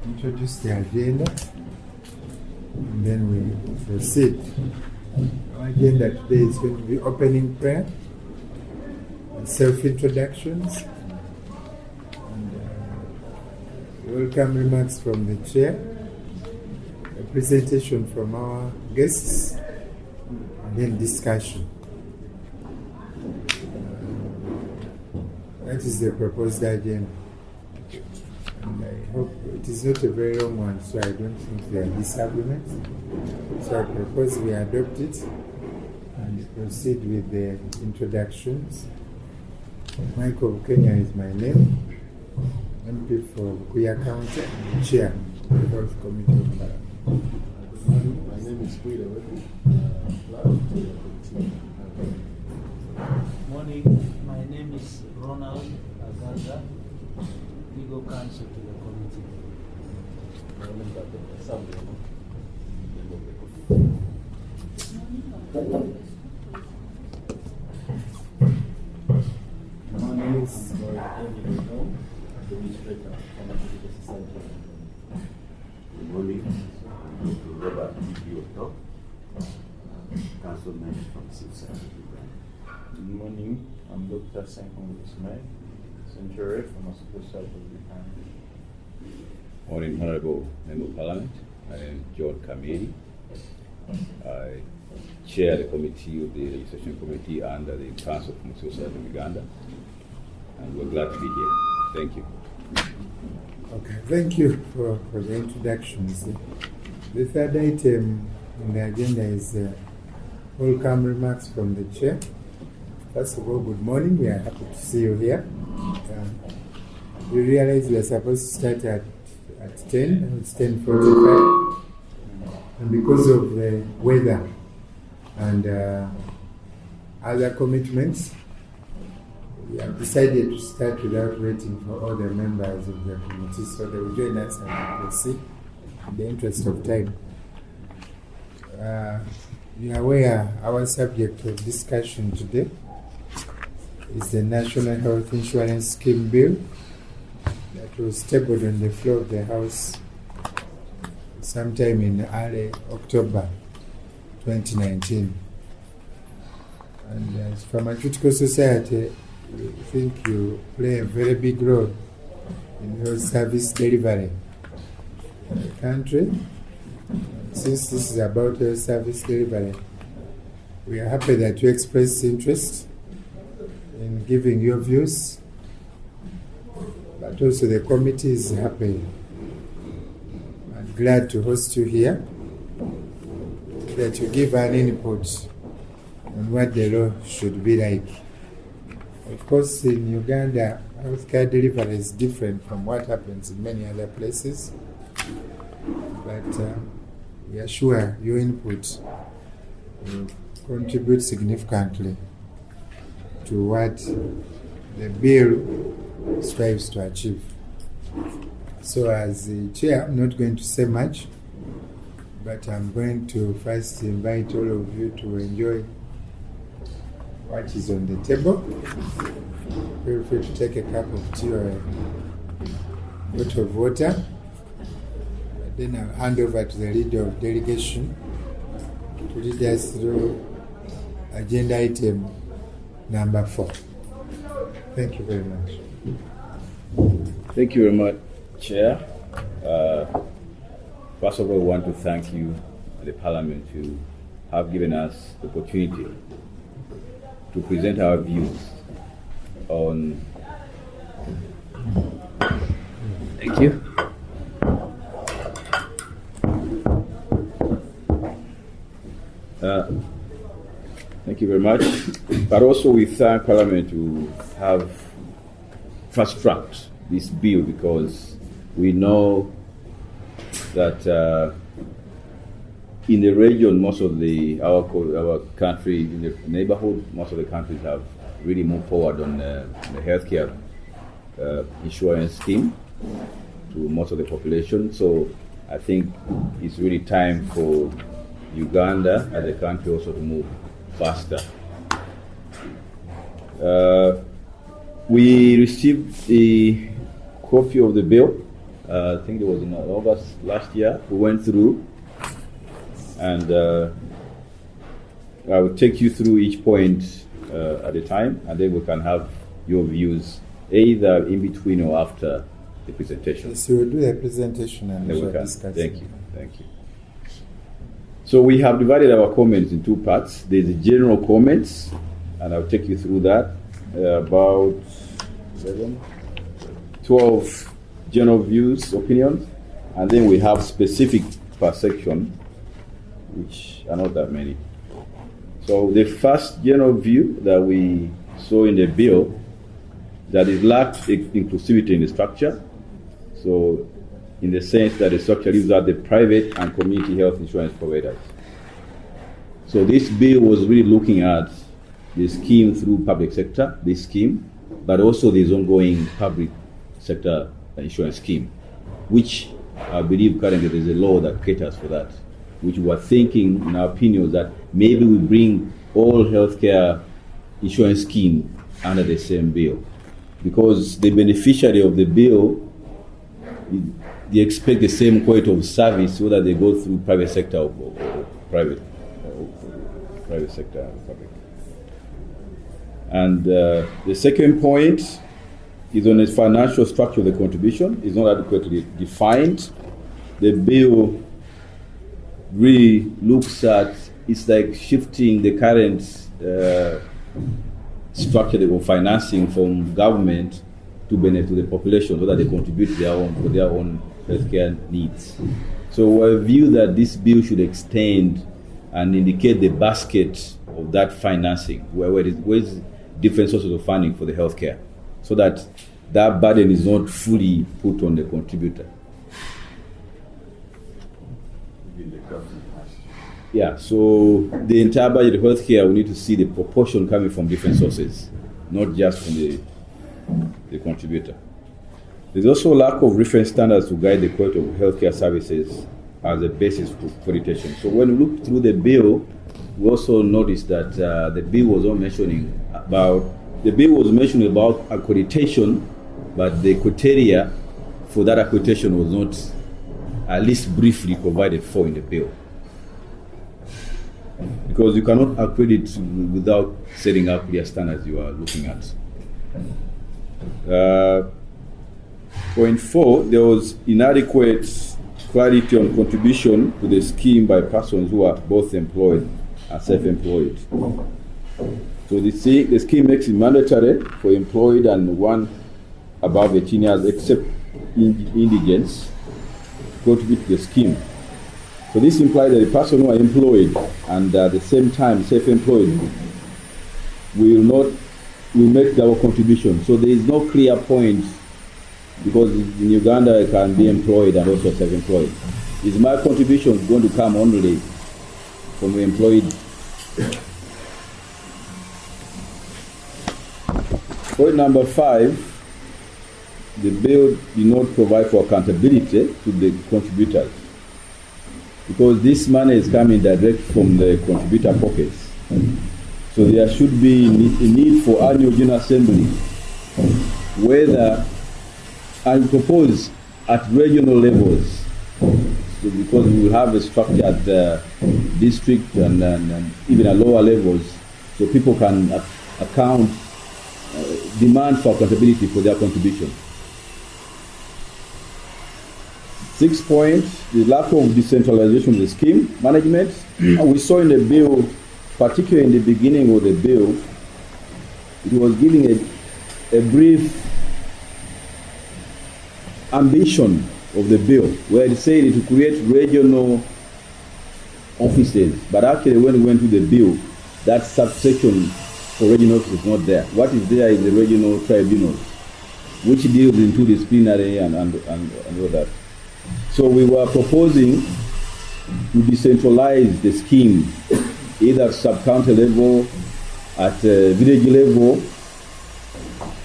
introduce the agenda, and then we proceed. Our agenda today is going to be opening prayer, and self-introductions, and welcome remarks from the chair, a presentation from our guests, and then discussion. That is the proposed agenda. And I hope it is not a very long one, so I don't think there are disagreements. So I propose we adopt it and proceed with the introductions. Michael Kenya is my name, MP for Kuya County and Chair of the Health Committee of Parliament. My name is Guido. Morning, my name is Ronald Aganda, Legal Counsel to the committee. My name is Administrator of Society. Good morning, Robert Otto, Councilman from Society. Good morning, I'm Dr. Senkong Ismail, Century from Hospital South of the County. Morning, Honorable Member of Parliament. I am John Kamiri. I chair the committee of the Legislation Committee under the Council of Society of Uganda, and we're glad to be here. Thank you. Okay, thank you for the introductions. The third item on the agenda is welcome remarks from the chair. First of all, good morning. We are happy to see you here. We realize we are supposed to start at 10. It's 10:45. And because of the weather and other commitments, we have decided to start without waiting for all the members of the committee, so they will join us and proceed in the interest of time. You are aware our subject of discussion today is the National Health Insurance Scheme Bill that was tabled on the floor of the House sometime in early October 2019. And as Pharmaceutical Society, we think you play a very big role in health service delivery in the country. Since this is about health service delivery, we are happy that you express interest in giving your views, but also the committee is happy and glad to host you here, that you give an input on what the law should be like. Of course, in Uganda, healthcare delivery is different from what happens in many other places, but we are sure your input will contribute significantly to what the bill strives to achieve. So as the chair, I'm not going to say much, but I'm going to first invite all of you to enjoy what is on the table. Feel free to take a cup of tea or a bottle of water. Then I'll hand over to the leader of delegation to lead us through agenda item number 4. Thank you very much. Thank you very much, Chair. First of all, I want to thank you, the Parliament, to have given us the opportunity to present our views on. Thank you. Thank you very much. But also we thank Parliament to have fast-tracked this bill, because we know that in the region, most of our country, in the neighborhood, most of the countries have really moved forward on the healthcare insurance scheme to most of the population. So I think it's really time for Uganda as a country also to move faster. We received the copy of the bill I think it was in August last year. We went through, and I will take you through each point at a time, and then we can have your views either in between or after the presentation. Yes, you will do a presentation and Then we we shall can. discuss. Thank you. Thank you. So we have divided our comments in two parts. There's the general comments, and I'll take you through that. About 12 general views, opinions, and then we have specific per section, which are not that many. So the first general view that we saw in the bill, that it lacked inclusivity in the structure. So in the sense that the structure leaves out the private and community health insurance providers. So this bill was really looking at the scheme through public sector, this scheme, but also this ongoing public sector insurance scheme, which I believe currently there's a law that caters for that, which we are thinking, in our opinion, that maybe we bring all healthcare insurance scheme under the same bill. Because the beneficiary of the bill, they expect the same quality of service whether they go through private sector or private sector or public. And the second point is on the financial structure of the contribution. It's not adequately defined. The bill really looks at, it's like shifting the current structure of financing from government to benefit the population so that they contribute for their own healthcare needs. So I view that this bill should extend and indicate the basket of that financing, where is different sources of funding for the healthcare, so that that burden is not fully put on the contributor. Yeah, so the entire budget of healthcare, we need to see the proportion coming from different sources, not just from the contributor. There's also a lack of reference standards to guide the quality of healthcare services as a basis for accreditation. So when we look through the bill, we also noticed that the bill was mentioning about accreditation, but the criteria for that accreditation was not at least briefly provided for in the bill. Because you cannot accredit without setting up clear standards you are looking at. Point 4, there was inadequate clarity on contribution to the scheme by persons who are both employed and self-employed. So the scheme makes it mandatory for employed and one above 18 years, except indigents, to contribute to the scheme. So this implies that the person who are employed and at the same time self-employed will make double contribution. So there is no clear point, because in Uganda I can be employed and also self-employed. Is my contribution going to come only from the employed? Point number 5, the bill did not provide for accountability to the contributors, because this money is coming direct from the contributor pockets. So there should be a need for annual general assembly, whether I propose at regional levels, so because we will have a structure at the district and even at lower levels, so people can account, demand for accountability for their contribution. 6 points, the lack of decentralization of the scheme management. We saw in the bill, particularly in the beginning of the bill, it was giving a brief ambition of the bill, where it said to create regional offices. But actually when we went to the bill, that subsection for regional offices is not there. What is there is the regional tribunals, which deals into disciplinary and all that. So we were proposing to decentralize the scheme, either at sub-county level, at village level,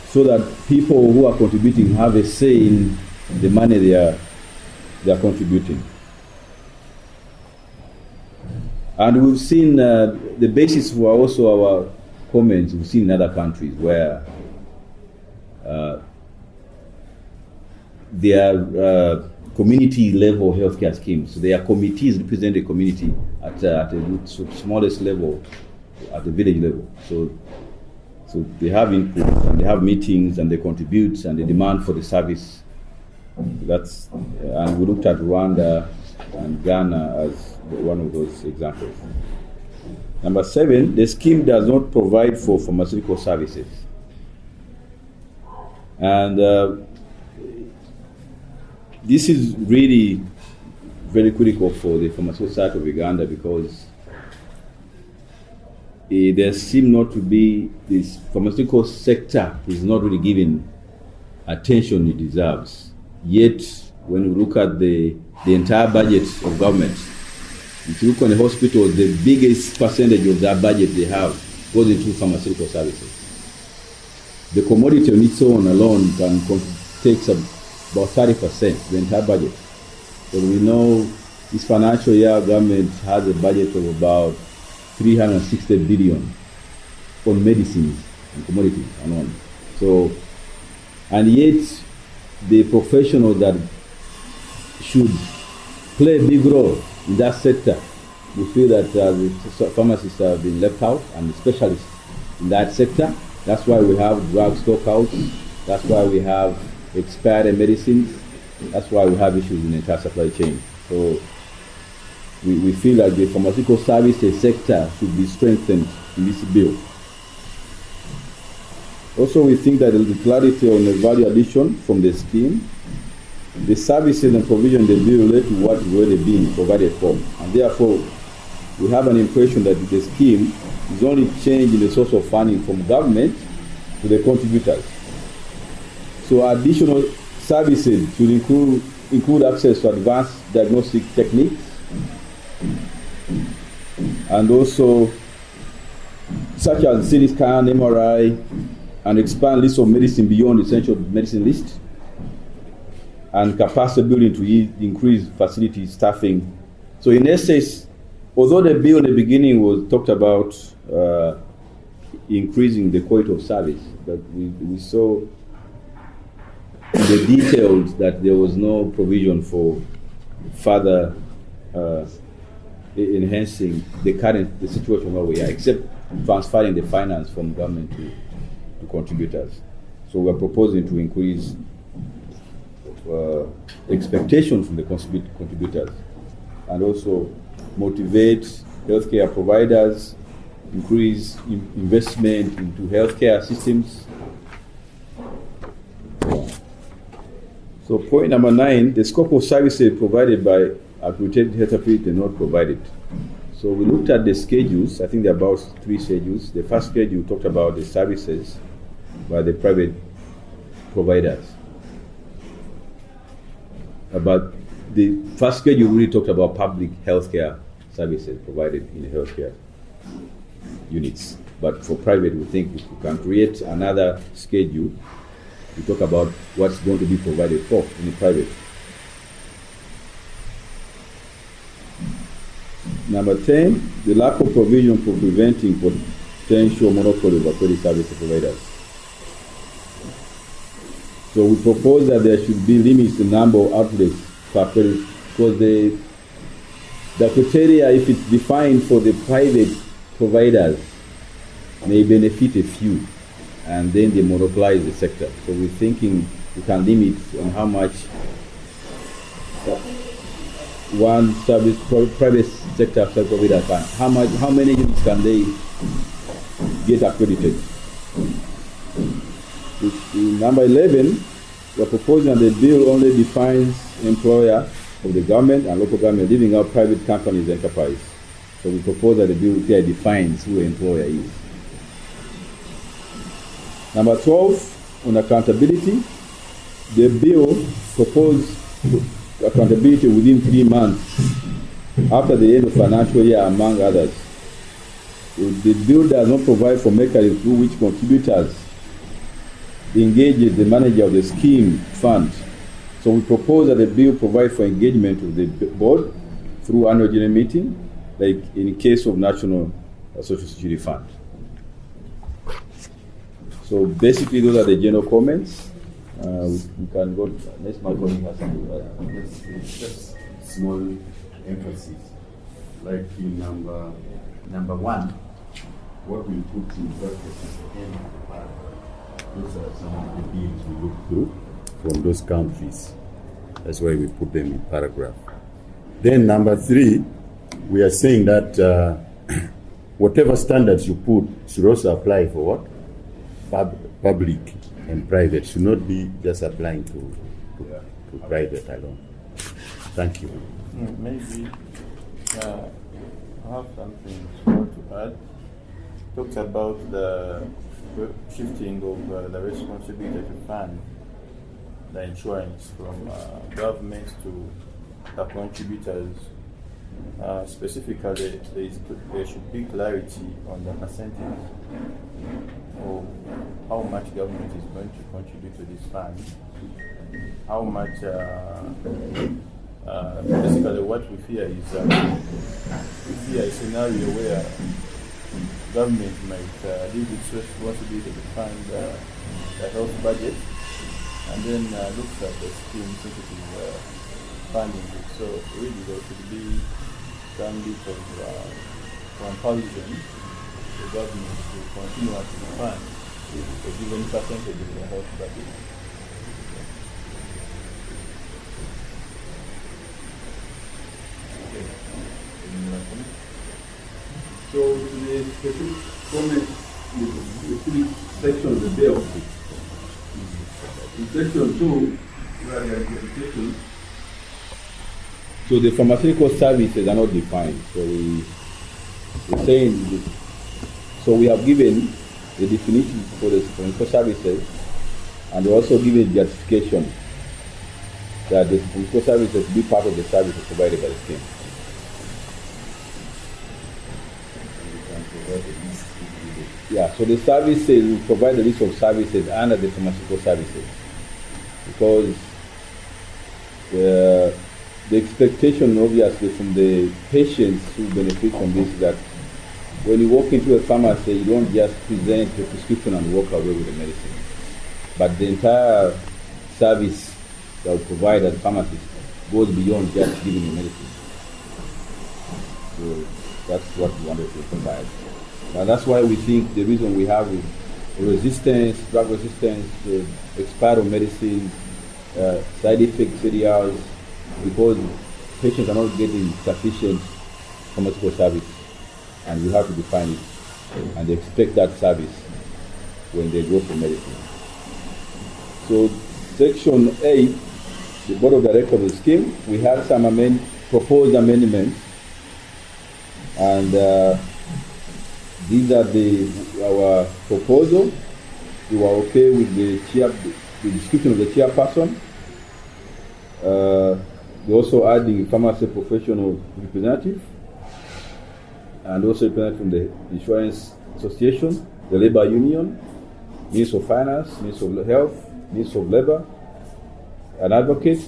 so that people who are contributing have a say in the money they are contributing. And we've seen the basis for also our comments, we've seen in other countries where they are community level healthcare schemes. So they are committees represent the community at the smallest level, at the village level. So they have input and they have meetings and they contribute and they demand for the service. That's and we looked at Rwanda and Ghana as one of those examples. Number 7, the scheme does not provide for pharmaceutical services. And this is really very critical for the pharmaceutical side of Uganda because there seems not to be, this pharmaceutical sector is not really given attention it deserves. Yet, when we look at the entire budget of government, if you look on the hospitals, the biggest percentage of that budget they have goes into pharmaceutical services. The commodity on its own alone takes about 30%, the entire budget. So we know this financial year government has a budget of about 360 billion on medicines and commodities and on. So, and yet the professionals that should play a big role in that sector, we feel that the pharmacists have been left out and the specialists in that sector. That's why we have drug stockouts. That's why we have expired medicines. That's why we have issues in the entire supply chain. So we feel like the pharmaceutical services sector should be strengthened in this bill. Also, we think that the clarity on the value addition from the scheme, the services and provision in the bill relate to what is already being provided for. And therefore, we have an impression that the scheme is only changing the source of funding from government to the contributors. So additional services should include access to advanced diagnostic techniques and also such as CT scan, MRI, and expand list of medicine beyond essential medicine list, and capacity building to increase facility staffing. So in essence, although the bill in the beginning was talked about increasing the quality of service, but we saw in the details that there was no provision for further enhancing the situation where we are, except transferring the finance from government to contributors. So we're proposing to increase expectations from the contributors and also motivate healthcare providers, increase investment into healthcare systems. So point number 9, the scope of services provided by accredited health authorities are not provided. So we looked at the schedules. I think there are about 3 schedules. The first schedule talked about the services by the private providers. But the first schedule really talked about public healthcare services provided in the healthcare units. But for private, we think we can create another schedule to talk about what's going to be provided for in the private. Number 10, the lack of provision for preventing potential monopoly of accredited service providers. So we propose that there should be limits to the number of outlets per accredited, because the criteria, if it's defined for the private providers, may benefit a few, and then they monopolize the sector. So we're thinking we can limit on how much one service private sector provider can, how many units can they get accredited. Number 11, we're proposing that the bill only defines employer of the government and local government, leaving out private companies enterprise. So we propose that the bill here defines who an employer is. Number 12, on accountability, the bill proposed accountability within 3 months after the end of financial year, among others. The bill does not provide for mechanisms through which contributors engage the manager of the scheme fund. So we propose that the bill provide for engagement of the board through annual general meeting, like in case of National Social Security Fund. So basically, those are the general comments. We can go next. My colleague has to Yes, it's just small emphasis. Like in number one, what we put in practice is the end of the paragraph. Those are some of the deals we look through from those countries. That's why we put them in paragraph. Then number three, we are saying that whatever standards you put should also apply for what? Public and private. Should not be just applying to private alone. Thank you. Maybe I have something small to add. Talks about the shifting of the responsibility to fund the insurance from governments to the contributors. Specifically, there should be clarity on the percentage of how much government is going to contribute to this fund, how much. Basically, what we fear is a scenario where government might leave its responsibility to fund the health budget, and then looks at the scheme sensitive funding. So really, there should be some bit of compulsion the government to continuously fund a given percentage of the health budget. So the specific comment, the specific section of the bill, in section 2, where there is education. So the pharmaceutical services are not defined. So we're saying, so we have given the definition for the pharmaceutical services, and we also given justification that the pharmaceutical services be part of the services provided by the scheme. Yeah, so the services will provide the list of services under the pharmaceutical services, because the expectation, obviously, from the patients who benefit from this is that when you walk into a pharmacy, you don't just present a prescription and walk away with the medicine, but the entire service that we provide at the pharmacy goes beyond just giving you medicine. So that's what we wanted to provide. And that's why we think the reason we have resistance, drug resistance, expired of medicine, side effects areas, because patients are not getting sufficient pharmaceutical service, and we have to define it, and they expect that service when they go for medicine. So section 8, the board of directors of the scheme, we have some proposed amendments, and these are our proposal. We were okay with the description of the chairperson. We're also adding pharmacy professional representative, and also representative from the Insurance Association, the Labor Union, Minister of Finance, Minister of Health, Minister of Labor, an advocate,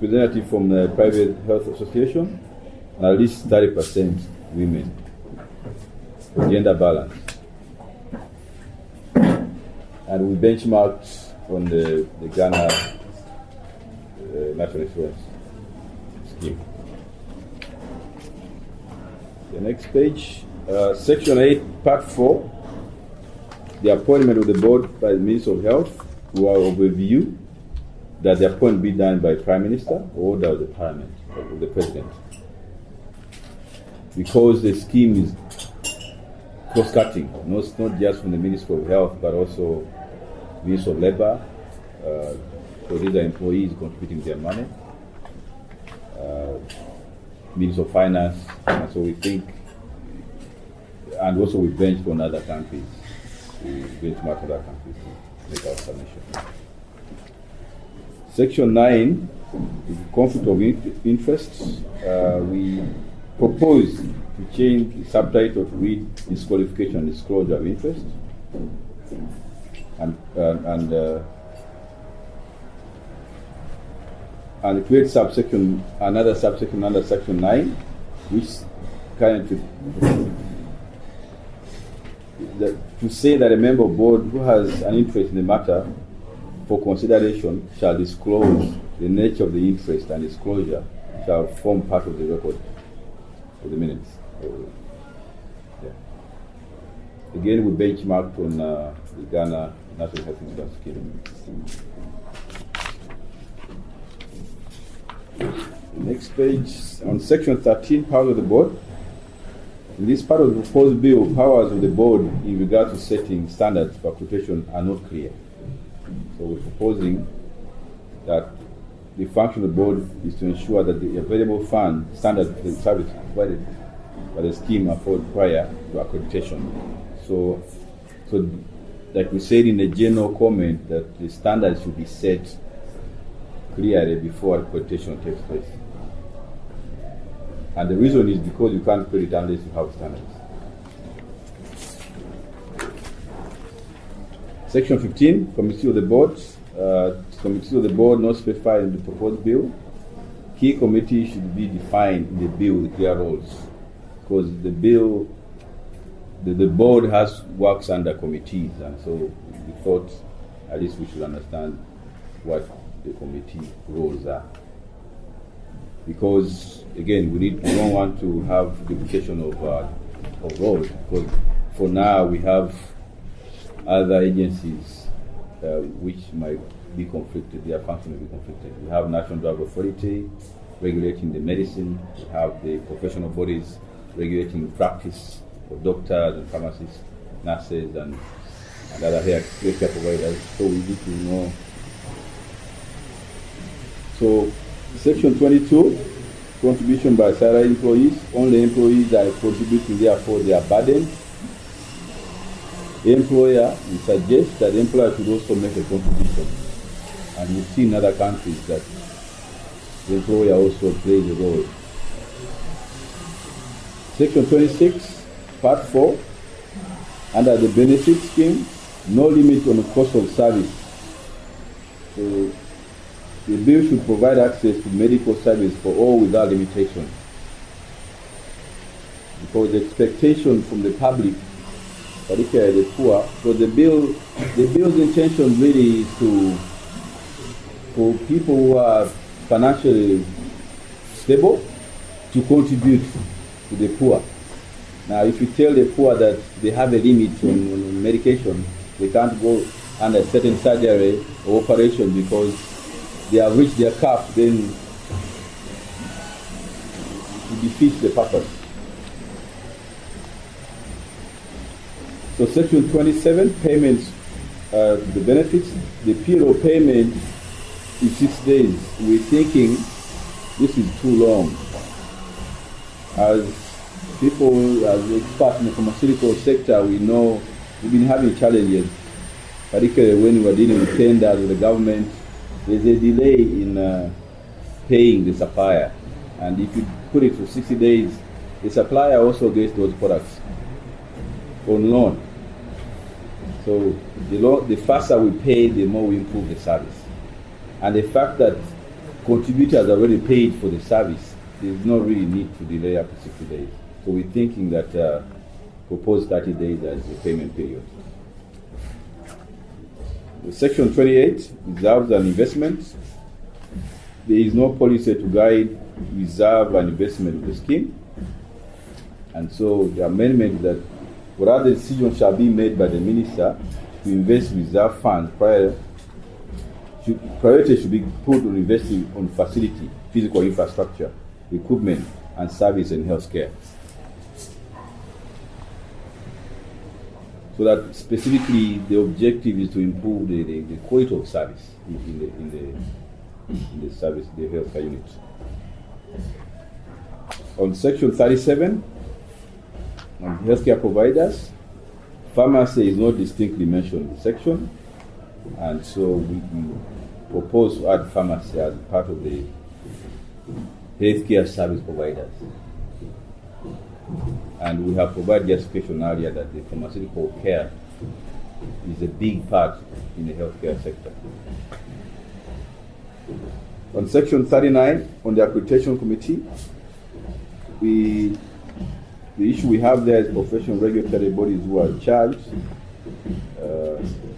representative from the Private Health Association, and at least 30% women. Gender balance. And we benchmarked on the Ghana National Insurance Scheme. The next page, Section 8, Part 4, the appointment of the board by the Minister of Health, who are overview that the appointment be done by Prime Minister or order of the Parliament, of the President. Because the scheme is cross-cutting, not just from the Minister of Health, but also Minister of Labor, so these are employees contributing their money, Minister of Finance, and so we think, and also we benchmark on other countries, we benchmark other countries to make our submission. Section 9 is conflict of interest. We propose to change the subtitle to read disqualification and disclosure of interest, and create another subsection under section 9, which currently to say that a member of board who has an interest in the matter for consideration shall disclose the nature of the interest, and disclosure shall form part of the record of the minutes. Yeah. Again, we benchmarked on the Ghana National Health Insurance Scheme. Next page, on section 13, powers of the board. In this part of the proposed bill, powers of the board in regard to setting standards for accreditation are not clear. So we're proposing that the function of the board is to ensure that the available fund standard for the service provided by the scheme are followed prior to accreditation. So like we said in the general comment, that the standards should be set clearly before accreditation takes place. And the reason is because you can't create it unless you have standards. Section 15, Committee of the Board. Committee of the Board not specified in the proposed bill. Key committee should be defined in the bill with clear roles, because the bill, the board works under committees, and so we thought at least we should understand what the committee roles are. Because again, we don't want to have duplication of roles, because for now we have other agencies which might be conflicted, their function will be conflicted. We have National Drug Authority regulating the medicine, we have the professional bodies regulating practice of doctors and pharmacists, nurses and other healthcare providers, so we need to know. So Section 22, contribution by salary employees. Only employees are contributing, therefore they are burdened. The employer, we suggest that the employer should also make a contribution. And we see in other countries that the employer also plays a role. Section 26, Part 4, under the benefit scheme, no limit on the cost of service. So the bill should provide access to medical service for all without limitation. Because the expectation from the public, particularly the poor, so the bill's intention really is for people who are financially stable to contribute to the poor. Now, if you tell the poor that they have a limit on medication, they can't go under certain surgery or operation because they have reached their cap, then it defeats the purpose. So Section 27, payments to the benefits. The period of payment is 6 days. We're thinking this is too long. As people, as experts in the pharmaceutical sector, we know we've been having challenges, particularly when we're dealing with tenders with the government. There's a delay in paying the supplier. And if you put it for 60 days, the supplier also gets those products on loan. So the faster we pay, the more we improve the service. And the fact that contributors already paid for the service, there's no really need to delay up to 60 days. So we're thinking that proposed 30 days as the payment period. Section 28, reserves and investments. There is no policy to guide reserve and investment of the scheme. And so the amendment that whatever decision shall be made by the minister to invest reserve funds, priority should be put on investing on facility, physical infrastructure, equipment, and service and healthcare. So that specifically the objective is to improve the quality of service in the service, the healthcare unit. On Section 37, on healthcare providers, pharmacy is not distinctly mentioned in the section, and so we propose to add pharmacy as part of the healthcare service providers. And we have provided justification earlier that the pharmaceutical care is a big part in the healthcare sector. On Section 39, on the accreditation committee, the issue we have there is professional regulatory bodies who are charged.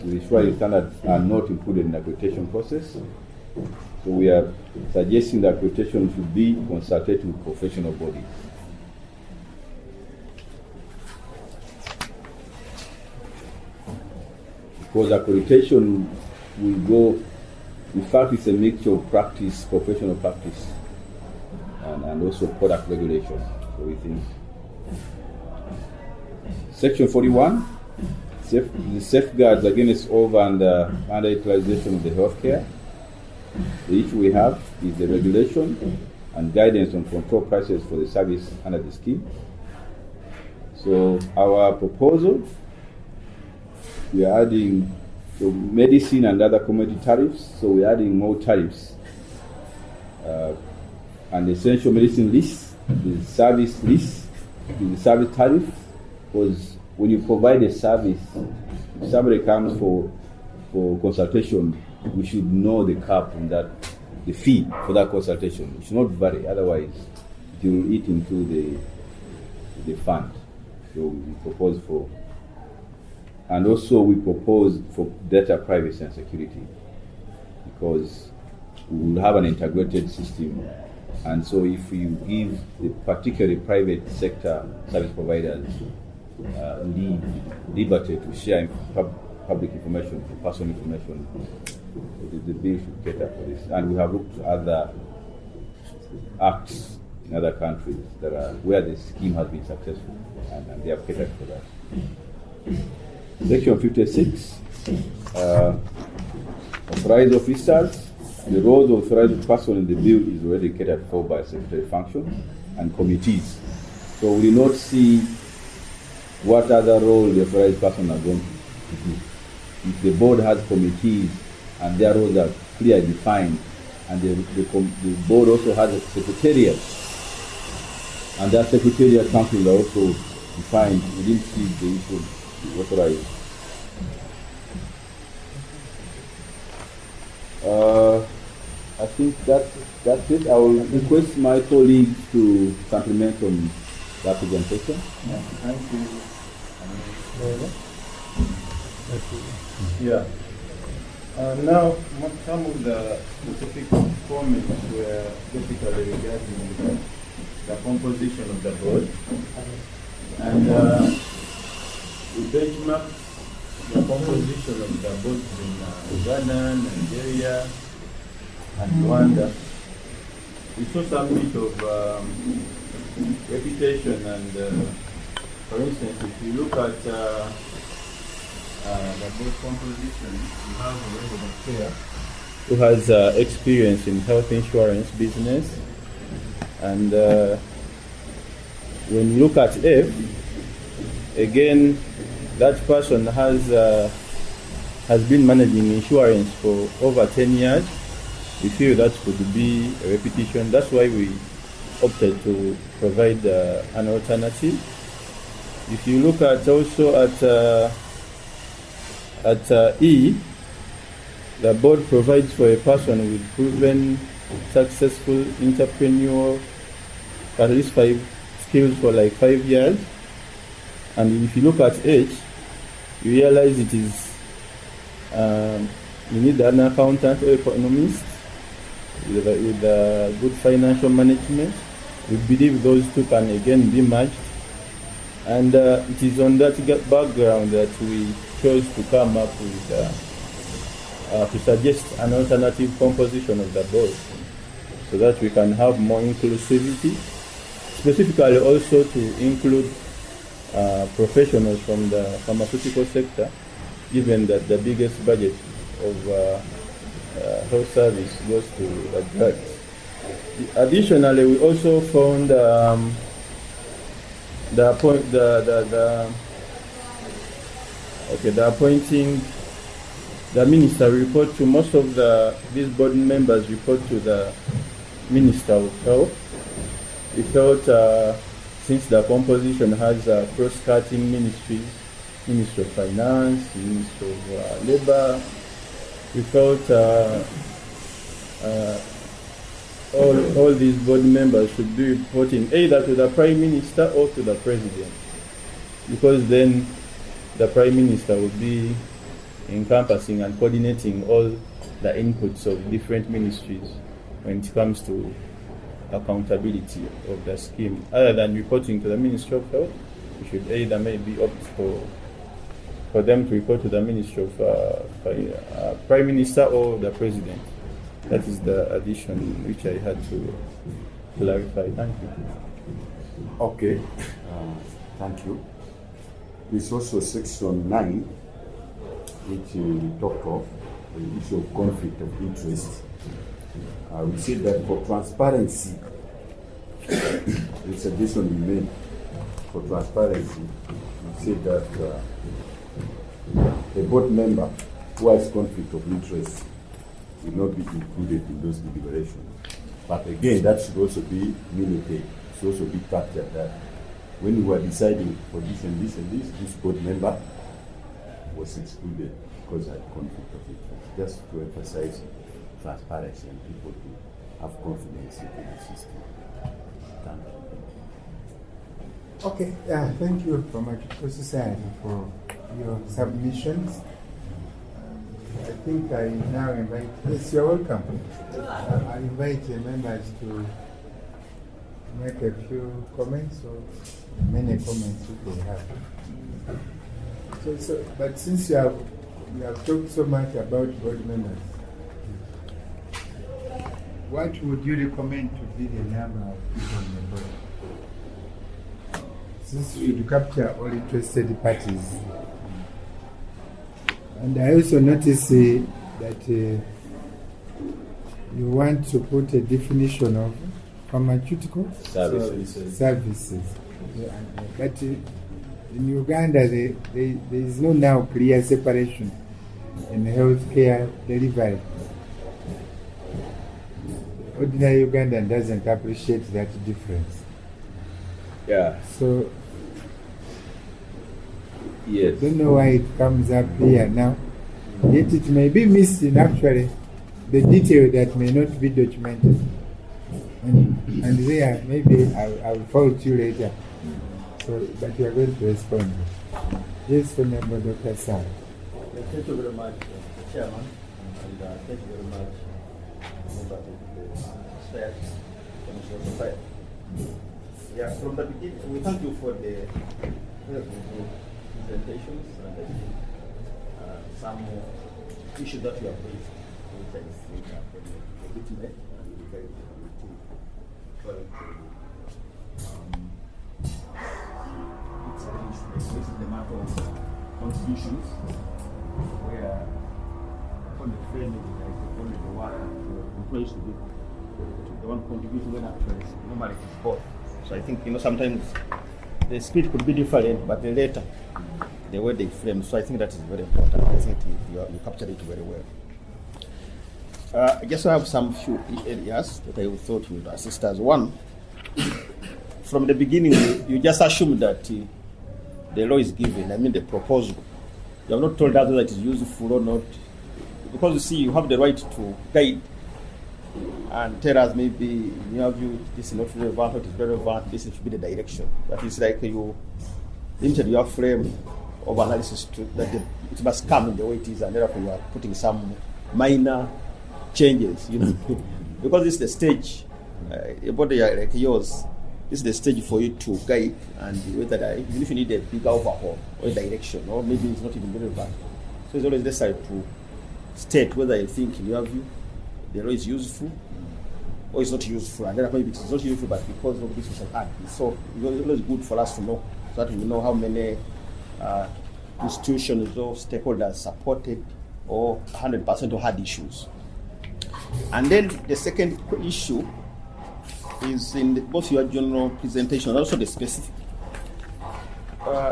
with Ishwari standards are not included in the accreditation process. So we are suggesting that accreditation should be consulted with professional bodies. Because accreditation will go, in fact, it's a mixture of practice, professional practice, and also product regulation. So we think. Section 41, the safeguards against over and underutilization of the healthcare. The issue we have is the regulation and guidance on control prices for the service under the scheme. So our proposal, we are adding medicine and other commodity tariffs. So we are adding more tariffs. And essential medicine list, the service list, the service tariff. Because when you provide a service, if somebody comes for consultation, we should know the cap on that, the fee for that consultation. It should not vary, otherwise it will eat into the fund. So we propose for, and also we propose for data privacy and security, because we will have an integrated system. And so if you give the particularly private sector service providers liberty to share public information, personal information, the bill should cater for this. And we have looked at other acts in other countries that are where the scheme has been successful, and they have catered for that. Section 56, authorized officers. The roles of authorized person in the bill is already catered for by secretary function and committees. So we will not see what other role the authorized person are going to do. If the board has committees and their roles are clearly defined, and the board also has a secretariat, and that secretariat functions are also defined, we didn't see the issue of authorized. I think that's it. I will request my colleagues to supplement on that presentation. Yeah, thank you. Yeah. Now, some of the specific comments were basically regarding the composition of the board. And we benchmarked the composition of the board in Uganda, Nigeria, and Rwanda. We saw some bit of reputation, and for instance, if you look at the board composition, you have a resident chair who has experience in health insurance business, and when you look at F, again, that person has been managing insurance for over 10 years. We feel that could be a repetition. That's why we opted to provide an alternative. If you look at also at E, the board provides for a person with proven successful entrepreneurial at least 5 skills for like 5 years. And if you look at H, you realize it is you need an accountant or economist with good financial management. We believe those two can again be merged, and it is on that background that we chose to come up with to suggest an alternative composition of the board, so that we can have more inclusivity, specifically also to include professionals from the pharmaceutical sector, given that the biggest budget of health service goes to the drugs. Additionally, we also found the appointing the minister report to most of these board members report to the Minister of Health. We felt since the composition has cross-cutting ministries, Ministry of Finance, Ministry of Labor, we felt all these board members should be reporting either to the Prime Minister or to the President, because then the Prime Minister will be encompassing and coordinating all the inputs of different ministries when it comes to accountability of the scheme. Other than reporting to the Ministry of Health, we should either maybe opt for them to report to the Ministry of Prime Minister or the President. That is the addition which I had to clarify. Thank you. Okay, thank you. There's also section 9, which we talked of, the issue of conflict of interest. We said that for transparency, the suggestion we made for transparency, we said that a board member who has conflict of interest will not be included in those deliberations. But again, that should also be minuted. It should also be captured that when we were deciding for this and this and this board member was excluded because of conflict of interest. Just to emphasize transparency and people to have confidence in the system. Thank you. Okay, yeah, thank you very much, Society, for your submissions. I think I now invite, yes, you're welcome. I invite the members to make a few comments or many comments if they have. But since you have talked so much about board members, what would you recommend to be the number of people on the board? Since you capture all interested parties. And I also notice that you want to put a definition of pharmaceutical services. Yeah, but in Uganda, there is no now clear separation in healthcare delivery. Ordinary Ugandan doesn't appreciate that difference. Yeah. So, Yes. I don't know why it comes up here now. Yet it may be missed in actually the detail that may not be documented. And there, maybe I will fault you later. So, but you are going to respond. Yes, Honorable Dr. Sam. Thank you very much, Mr. Chairman, and thank you very much, members of the Society. Yeah, from the beginning, we thank you for the presentations and some issues that you have raised, which I think are legitimate and very it's the matter of contributions, where upon the framing, like only the one employees to be the one contributing when actually normally it is both. So I think sometimes the speed could be different, but the later the way they frame. So I think that is very important. I think you captured it very well. I guess I have some few areas that I thought would assist us. One, from the beginning, you just assume that the law is given, the proposal. You have not told us whether it is useful or not. Because you see, you have the right to guide and tell us maybe, in your view, this is not relevant, or it is relevant, this should be the direction. But it's like you limited your frame of analysis to that it must come in the way it is, and therefore you are putting some minor changes, because this is the stage, a body like yours, this is the stage for you to guide, and whether even if you need a bigger overhaul or a direction, or maybe it's not even relevant. So it's always necessary to state whether you think, in your view, the law is useful or it's not useful, and then maybe it's not useful, but because of this we shall add this. So it's always good for us to know, so that we know how many institutions or stakeholders supported or 100% or had issues. And then the second issue is in both your general presentation and also the specific.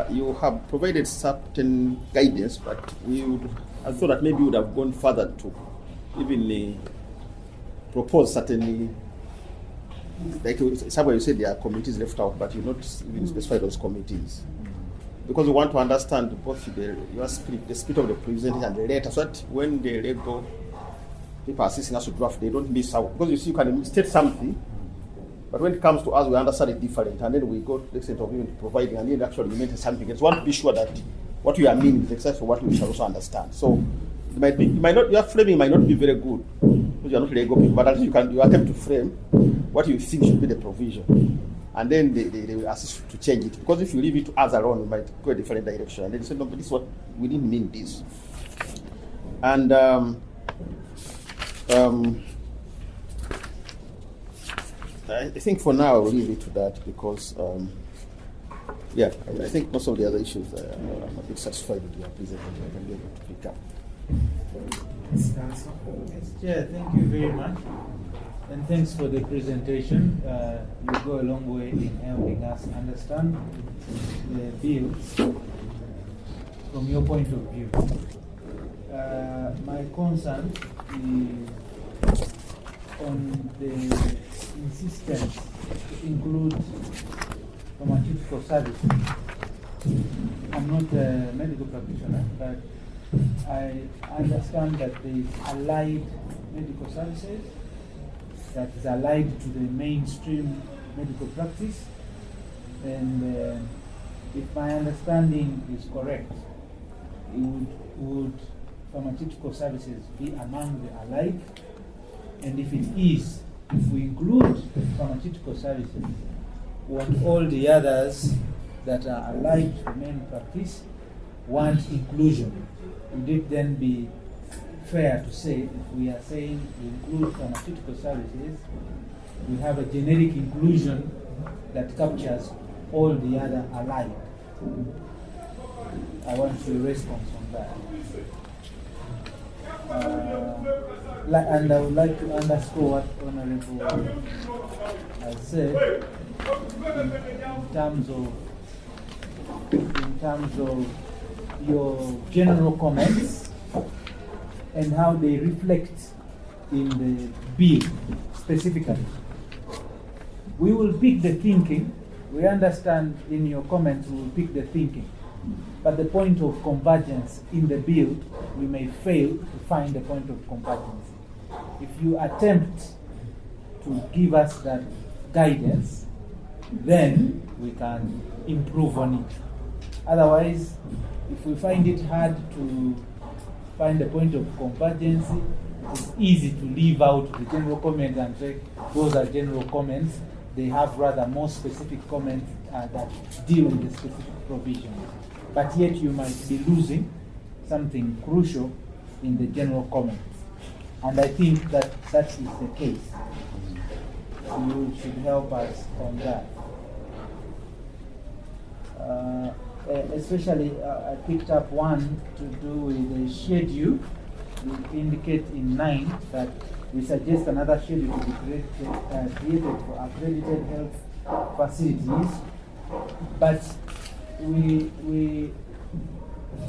You have provided certain guidance, but I thought that maybe you would have gone further to even propose certainly, like somewhere you said there are committees left out, but you not even specify those committees. Because we want to understand both the spirit of the presentation and the letter, so that when the legal people are assisting us to draft, they don't miss out. Because you see, you can state something, but when it comes to us, we understand it different, and then we go to the extent of even providing, and then actually we maintain something. It's want to be sure that what you are meaning is exactly what we shall also understand. So it might be, your framing might not be very good because you are not legal people, but at least you attempt to frame what you think should be the provision, and then they will assist you to change it. Because if you leave it to us alone, you might go a different direction, and then you say, no, but this is what we didn't mean this. And I think for now I'll leave it to that because, I think most of the other issues I'm a bit satisfied with your presentation. I can be able to pick up. Yes, Council. Yes, Chair, thank you very much. And thanks for the presentation. You go a long way in helping us understand the bill from your point of view. My concern is on the insistence to include pharmaceutical services. I'm not a medical practitioner, but I understand that there is allied medical services that is allied to the mainstream medical practice, and if my understanding is correct, would pharmaceutical services be among the allied? And if it is, if we include pharmaceutical services, won't all the others that are allied to main practice want inclusion? Would it then be fair to say, if we are saying we include pharmaceutical services, we have a generic inclusion that captures all the other allied? I want your response on that. And I would like to underscore what Honorable has said in terms of your general comments and how they reflect in the bill specifically. We will pick the thinking. We understand in your comments we will pick the thinking. But the point of convergence in the bill, we may fail to find the point of convergence. If you attempt to give us that guidance, then we can improve on it. Otherwise, if we find it hard to find the point of convergence, it's easy to leave out the general comments and say those are general comments. They have rather more specific comments that deal with the specific provisions. But yet you might be losing something crucial in the general comments. And I think that that is the case. You should help us on that. Especially, I picked up one to do with the schedule. We indicate in 9 that we suggest another schedule to be created for accredited health facilities. But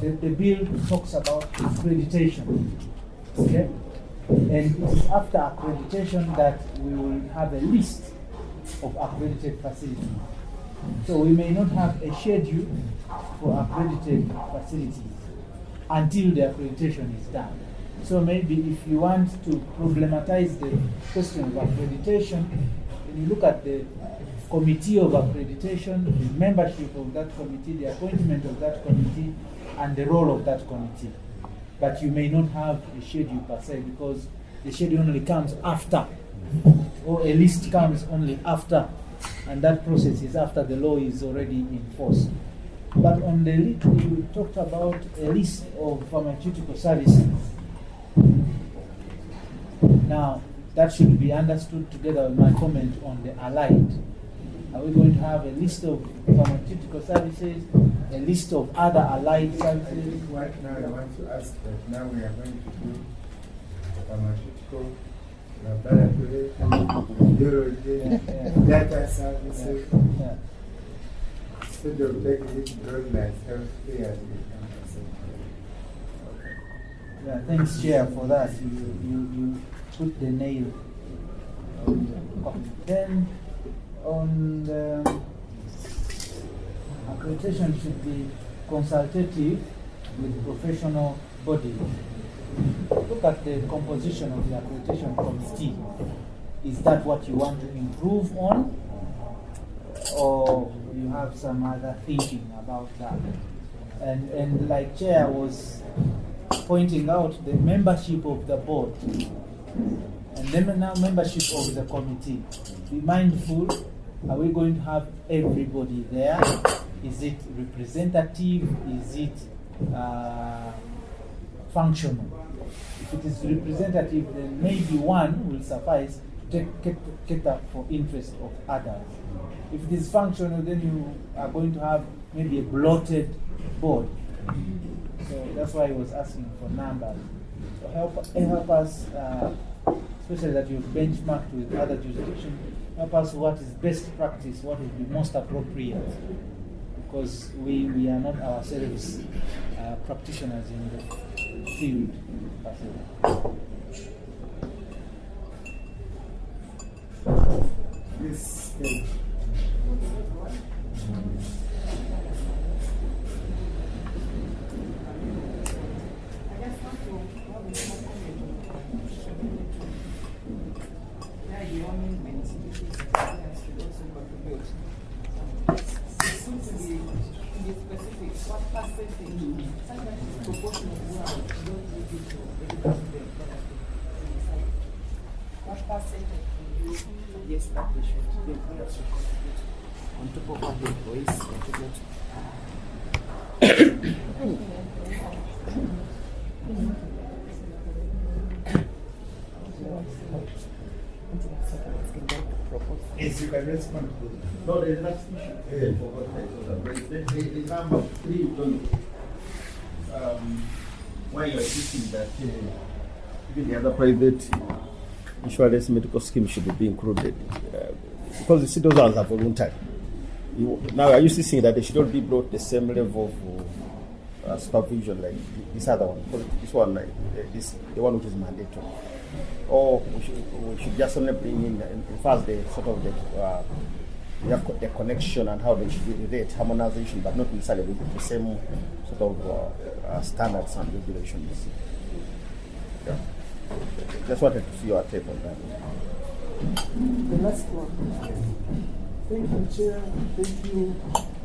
the bill talks about accreditation, okay? And it is after accreditation that we will have a list of accredited facilities. So we may not have a schedule for accredited facilities until the accreditation is done. So maybe if you want to problematize the question of accreditation, when you look at the committee of accreditation, the membership of that committee, the appointment of that committee, and the role of that committee. But you may not have a schedule per se because the schedule only comes after, or a list comes only after, and that process is after the law is already in force. But on the list, you talked about a list of pharmaceutical services. Now, that should be understood together with my comment on the allied. Are we going to have a list of pharmaceutical services, a list of other allied services? Right now, I want to ask that now we are going to do pharmaceutical, laboratory, radiology, data services. Yeah. Instead of taking it broad like healthcare. Yeah, thanks, Chair, for that. You put the nail on the coffin. Then, on the accreditation should be consultative with professional bodies. Look at the composition of the accreditation committee. Is that what you want to improve on? Or you have some other thinking about that? And like Chair was pointing out, the membership of the board and then now membership of the committee. Be mindful, are we going to have everybody there? Is it representative? Is it functional? If it is representative, then maybe one will suffice to cater for interest of others. If it is functional, then you are going to have maybe a bloated board. So that's why I was asking for numbers. So help us, especially that you've benchmarked with other jurisdictions, help us what is best practice, what would be most appropriate. Because we are not ourselves practitioners in the field. Yes. Yes, that we should be on top of our employees. Yes, you can respond. No, there's next issue. The number 3, why you're insisting that even the other private insurance medical scheme should be included, because the citizens are voluntary. Now, are you saying that they should not be brought the same level of supervision like this other one? Because this one, like this, the one which is mandatory, or we should just only bring in first the sort of the connection and how they should relate, harmonization, but not necessarily with the same sort of standards and regulations. Yeah. Just wanted to see your take on that. The last one. Thank you, Chair. Thank you,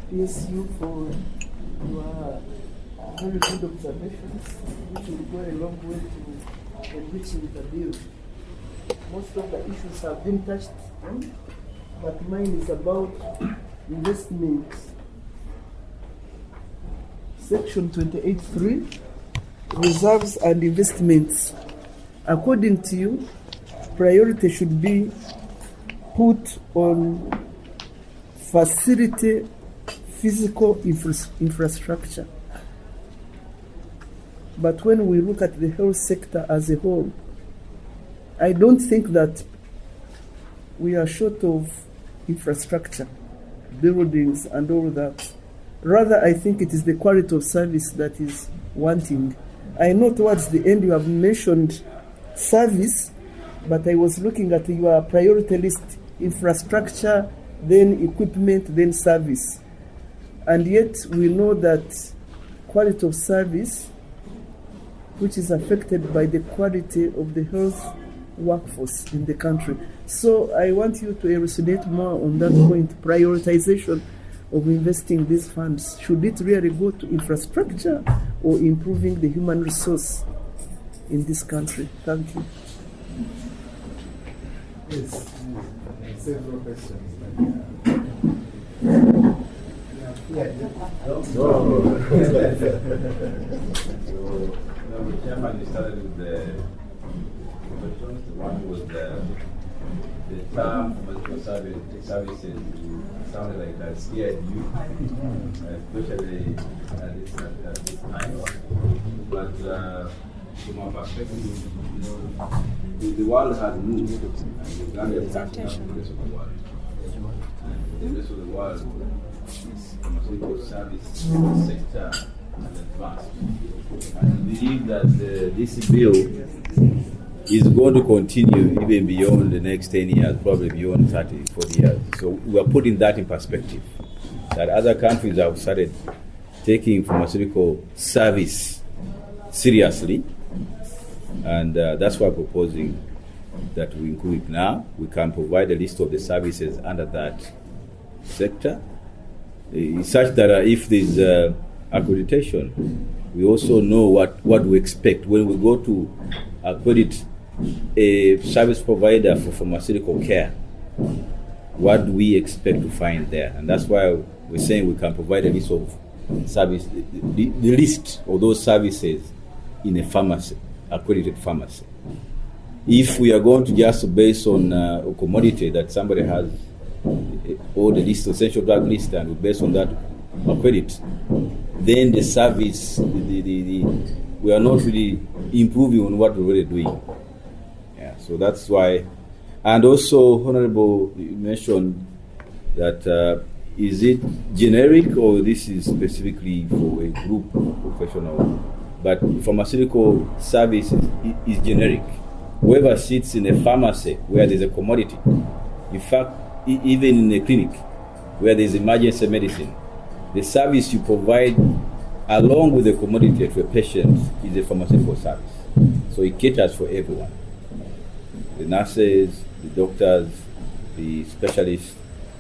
PSU, for your very good observations, which will go a long way to enriching the bill. Most of the issues have been touched on, but mine is about investments. Section 28.3, reserves and investments. According to you, priority should be put on facility, physical infrastructure. But when we look at the health sector as a whole, I don't think that we are short of infrastructure, buildings and all that. Rather, I think it is the quality of service that is wanting. I know towards the end you have mentioned service, but I was looking at your priority list: infrastructure, then equipment, then service. And yet we know that quality of service, which is affected by the quality of the health workforce in the country. So I want you to elucidate more on that point, prioritization of investing these funds. Should it really go to infrastructure or improving the human resource in this country? Thank you. Yes, several questions. So, the chairman started with the questions. The one was the term medical services sounded like that scared you, especially at this time. But from our perspective, the world has moved, and Uganda is catching up with the rest of the world. And the rest of the world, pharmaceutical service sector has advanced. And we believe that this bill is going to continue even beyond the next 10 years, probably beyond 30, 40 years. So we are putting that in perspective, that other countries have started taking pharmaceutical service seriously, and that's why I'm proposing that we include it now. We can provide a list of the services under that sector, such that if there's accreditation, we also know what we expect when we go to accredit a service provider for pharmaceutical care. What do we expect to find there? And that's why we're saying we can provide a list of service, the list of those services in a pharmacy, accredited pharmacy. If we are going to just base on a commodity that somebody has, or the list, essential drug list, and we base on that accredit, then the service, we are not really improving on what we're already doing. Yeah, so that's why. And also, Honorable, you mentioned that is it generic or this is specifically for a group professional? But pharmaceutical service is generic. Whoever sits in a pharmacy where there's a commodity, in fact, even in a clinic where there's emergency medicine, the service you provide along with the commodity to a patient is a pharmaceutical service. So it caters for everyone. The nurses, the doctors, the specialists,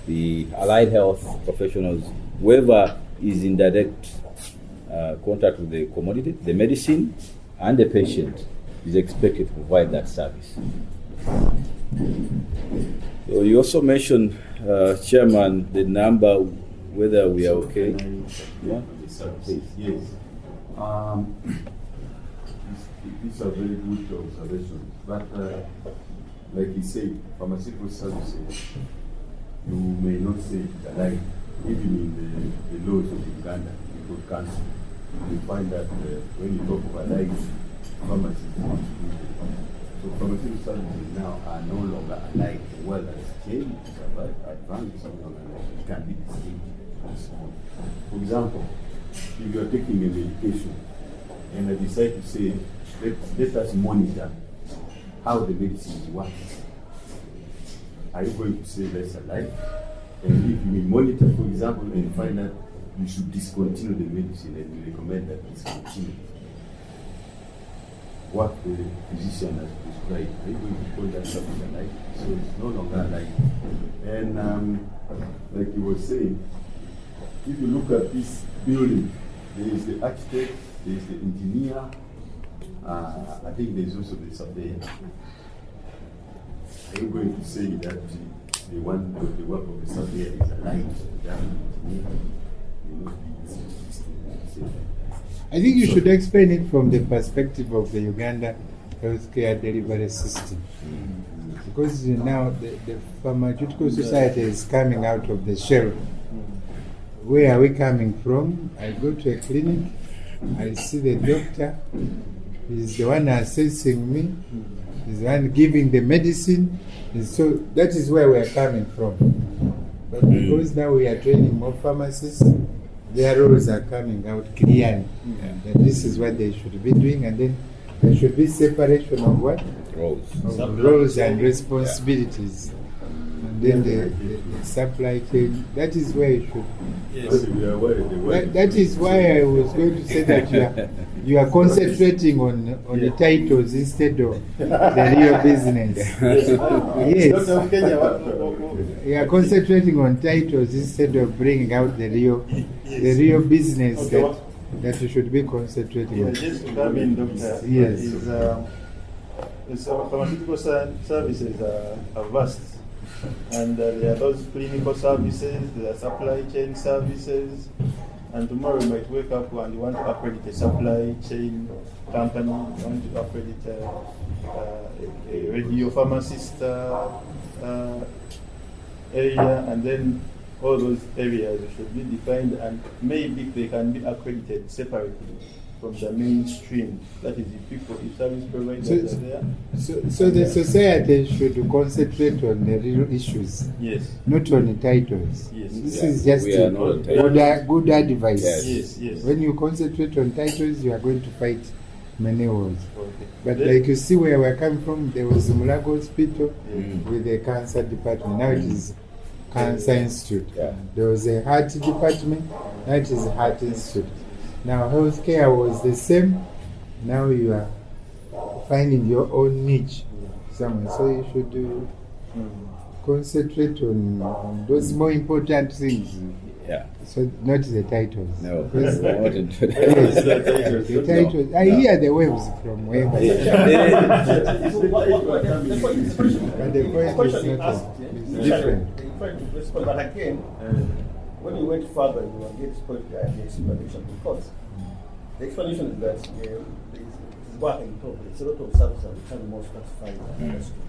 the allied health professionals, whoever is in direct contact with the commodity, the medicine, and the patient is expected to provide that service. So you also mentioned, Chairman, the number, whether we are okay. Yeah, the services. Yes. These are very good observations. But like you said, pharmaceutical services, you may not say it alike. Even in the laws of Uganda, the Good Council, you find that when you talk of alike, pharmacies are excluded. So pharmaceutical services now are no longer alike. The world has changed, it's advanced, it can be distinct and so on. For example, if you are taking a medication and I decide to say, let us monitor how the medicine works, are you going to say that's alike? And if you monitor, for example, and find that you should discontinue the medicine and you recommend that discontinue what the physician has prescribed, are you going to call that something alike? So it's no longer alike. And like you were saying, if you look at this building, there is the architect, there is the engineer, I think there is also the surveyor. Are you going to say that the work of the surveyor is alike to that engineer? I think you should explain it from the perspective of the Uganda healthcare delivery system. Because now the pharmaceutical society is coming out of the shell. Where are we coming from? I go to a clinic, I see the doctor, he's the one assessing me, he's the one giving the medicine. So that is where we are coming from. But because now we are training more pharmacists, their roles are coming out clearly. That this is what they should be doing, and then there should be separation of what? Roles and responsibilities. And then the supply chain, that is where you should. Yes. That is why I was going to say that you are concentrating on the titles instead of the real business. Yes. You are concentrating on titles instead of bringing out the real business that you should be concentrating on. Just to come in, Doctor. Yes. Pharmaceutical services are vast. And there are those clinical services, there are supply chain services, and tomorrow you might wake up and you want to accredit a supply chain company, you want to accredit a radio pharmacist area, and then all those areas should be defined, and maybe they can be accredited separately from the mainstream. That is, if service providers are there. So the society should concentrate on the real issues, Yes. not on the titles. Yes. This is just good advice. Yes. When you concentrate on titles, you are going to fight many wars. Okay. But Then- like you see where we're coming from, there was Mulago Hospital with the cancer department. Now it is Cancer Institute. Yeah. There was a heart department. Now it is Heart Institute. Now healthcare was the same. Now you are finding your own niche somewhere. So you should concentrate on those more important things. Yeah. So not the titles. No. Yes. I wanted to- The titles. I hear the waves from where. But the point is not it's different. But again, when you went further, you will get the explanation because the explanation is that it's working in progress. A lot of services are becoming more stratified and understood.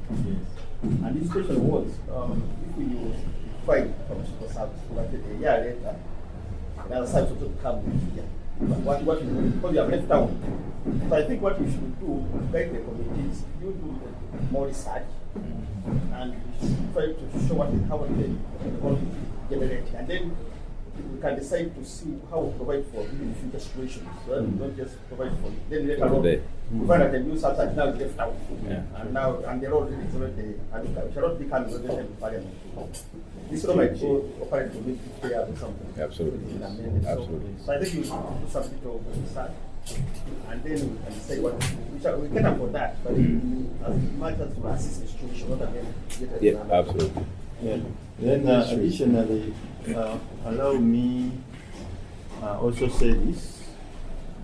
And this question was, if we use five pharmaceutical service, but a year later, another service also come here. What we do, because we have left out. So I think what we should do, like the committees, you do more research, and we should try to show how they generate, and then we can decide to see how we provide for even future situations. So we don't just provide for then later on. We find that the new subject now is left out, and the road is already and it shall not become regulated in Parliament. This law might go operate to make it clear or something. Absolutely. Absolutely. So I think you should do some bit of research, and then we can say what we can afford that, but as much as to assist the situation, not again get Yeah, absolutely. Yeah. Then additionally, allow me also say this,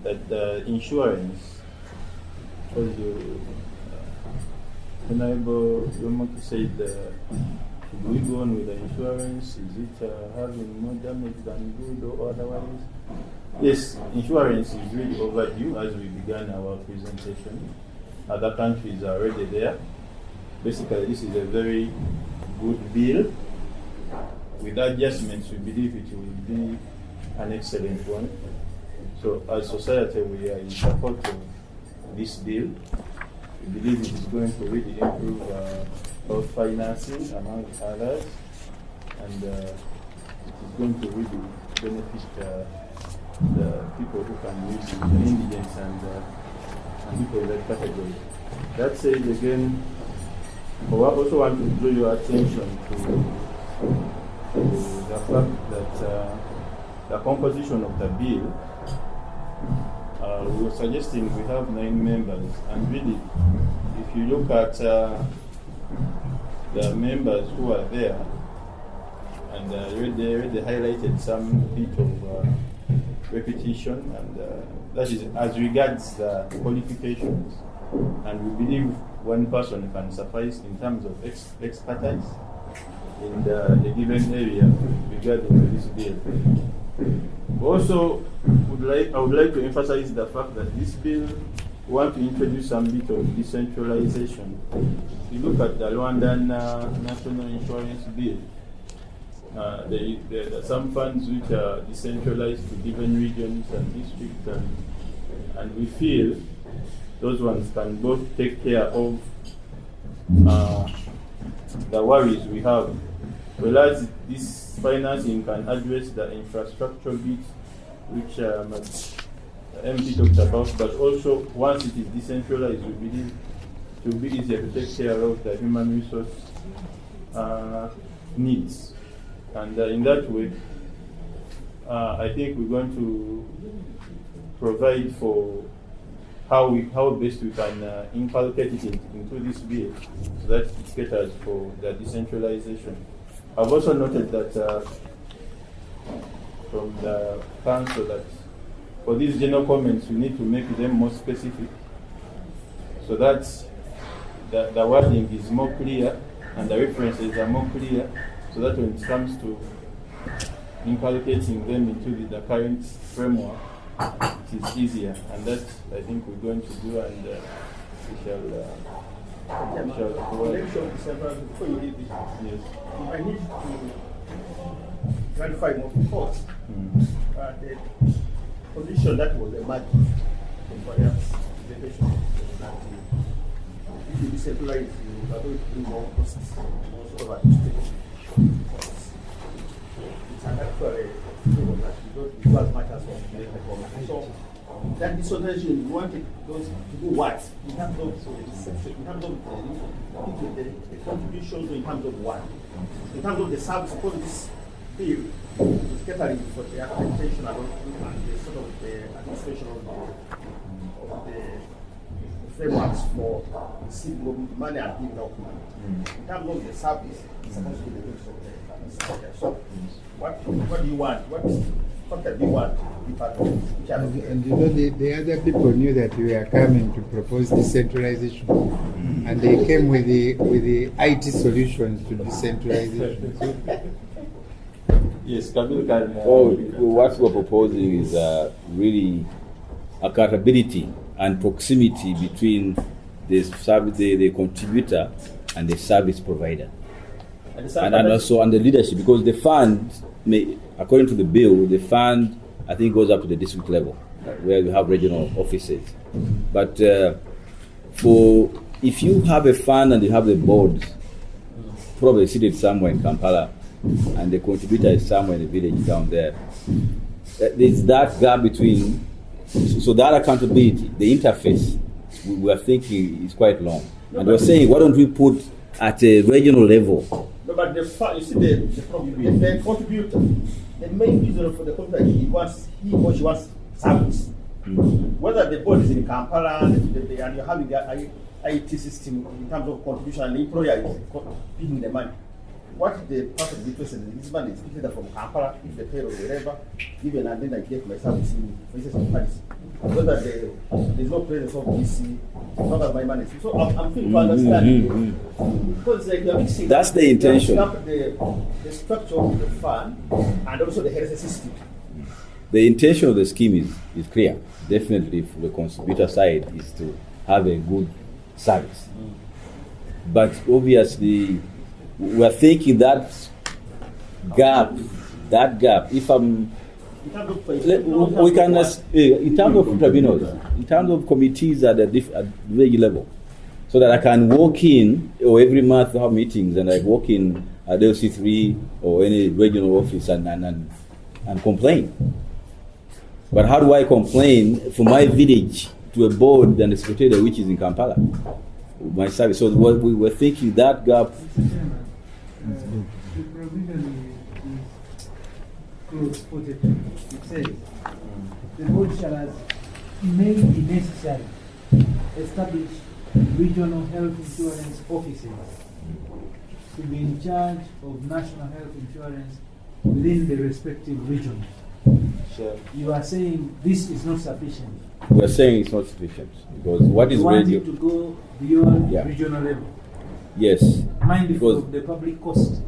that the insurance, because Honorable Yomoki said, should we go on with the insurance? Is it having more damage than good or otherwise? Yes, insurance is really overdue as we began our presentation. Other countries are already there. Basically, this is a very good bill. With adjustments, we believe it will be an excellent one. So as society, we are in support of this bill. We believe it is going to really improve health financing, among others, and it is going to really benefit the people who can use it, the indigents and people in that category. That said, again, I also want to draw your attention to the fact that the composition of the bill, we were suggesting we have 9 members, and really, if you look at the members who are there, and they already highlighted some bit of repetition, and that is as regards the qualifications, and we believe one person can suffice in terms of expertise in the given area regarding this bill. Also, I would like to emphasize the fact that this bill want to introduce some bit of decentralization. If you look at the Rwandan National Insurance Bill, there are some funds which are decentralized to given regions and districts, and we feel those ones can both take care of the worries we have, whereas this financing can address the infrastructure bits which MP talked about, but also once it is decentralized, we believe it will be easier to take care of the human resource needs. And in that way, I think we're going to provide for how best we can inculcate it into this bill so that it caters for the decentralization. I've also noted that from the council that for these general comments we need to make them more specific so that the wording is more clear and the references are more clear, so that when it comes to inculcating them into the current framework, it is easier, and that I think we're going to do, and we shall before you leave this, yes. I need to clarify more because the position that was emerged from perhaps the patient that if you decentralize, you are going to do more costs, more sort of administration costs. It's an actually thing that you don't do as much as what you make the government. So that decentralization, you want it to do what? In terms of the contributions, in terms of what? In terms of the service, suppose this bill is catering for the accreditation and the sort of the administration of the frameworks for receiving money and giving out money. In terms of the service, it's supposed to be the use of the Okay, so what do you want? What do you want? And you know, the other people knew that we were coming to propose decentralization, and they came with the IT solutions to decentralization. Yes, Kabil can. What we're proposing is really accountability and proximity between the contributor and the service provider, and also on the leadership, because the fund, according to the bill, the fund I think goes up to the district level where you have regional offices. But if you have a fund and you have the board probably seated somewhere in Kampala, and the contributor is somewhere in the village down there, there's that gap between. So that accountability, the interface, we are thinking is quite long. And we're saying, why don't we put at a regional level? No, but you see the problem. The contributor, the main reason for the contributor, he or she wants service. Whether the board is in Kampala and you're having the IT system in terms of contribution and the employer is paying the money. What the person is interested in this money is either from Kampala, if the payroll, wherever, given, and then I get my service in, for instance, in Paris. Whether there's no presence of DC, not as my money. So I'm trying to understand. Because you're mixing. That's the intention. The structure of the fund and also the health system. The intention of the scheme is clear. Definitely, for the contributor side, is to have a good service. But obviously, we're thinking that gap, if we can, in terms of tribunals, in terms of committees at very level, so that I can walk in, or every month have meetings, and I walk in at LC3 or any regional office and complain. But how do I complain from my village to a board and a secretariat which is in Kampala? My service. So we were thinking that gap. The provision is clause 42. It says, the board shall, as may be necessary, establish regional health insurance offices to be in charge of national health insurance within the respective region. Sure. You are saying this is not sufficient. We are saying it's not sufficient because what is you want radio? it to go beyond Yeah. regional level. Yes. Mindful Because of the public cost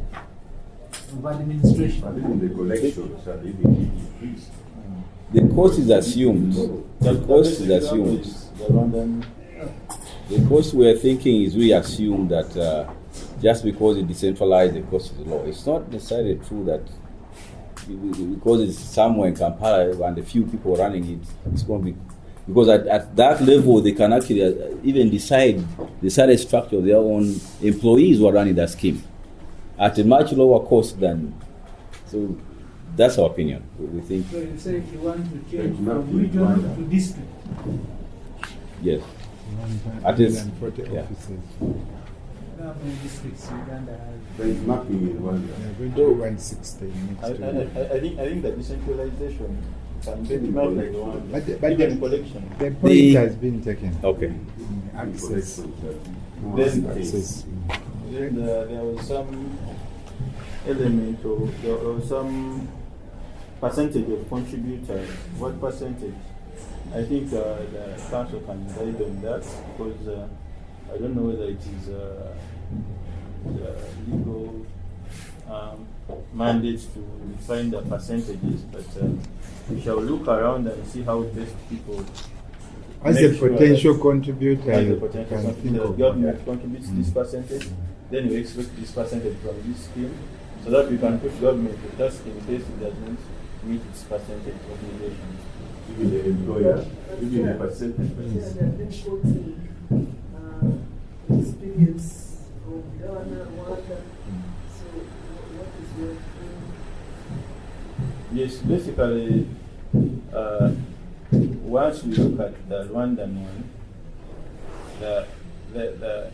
of administration. But even the collections are even increased. the cost is assumed. The cost is assumed. The London. The cost we are thinking is we assume that just because it's decentralized, the cost is low. It's not necessarily true that because it's somewhere in Kampala and a few people running it, it's going to be. Because at that level, they can actually even decide the salary structure of their own employees who are running that scheme at a much lower cost than. So that's our opinion. We think. So you say you want to change from regional to district. Yes. At least, 140 yeah. offices. How many districts Uganda has? Benchmarking in one. We are going to do 160 next year. I think that decentralization can benchmark like the one. But even the collection. point has been taken. Okay. Access. Then Access. Then there was some element or there was some percentage of contributors. What percentage? I think the council can guide on that because I don't know whether it is the legal mandate to define the percentages, but we shall look around and see how best people. As make a sure potential that- contributor, as a you potential can think contributor, of the government contributes this percentage, then we expect this percentage from this scheme, so that we can push government to task in case it doesn't meet its percentage obligation. Even the employer, even the percentage. Experience of Ghana, Rwanda. So, what is your Yes, basically, once we look at the Rwandan one, the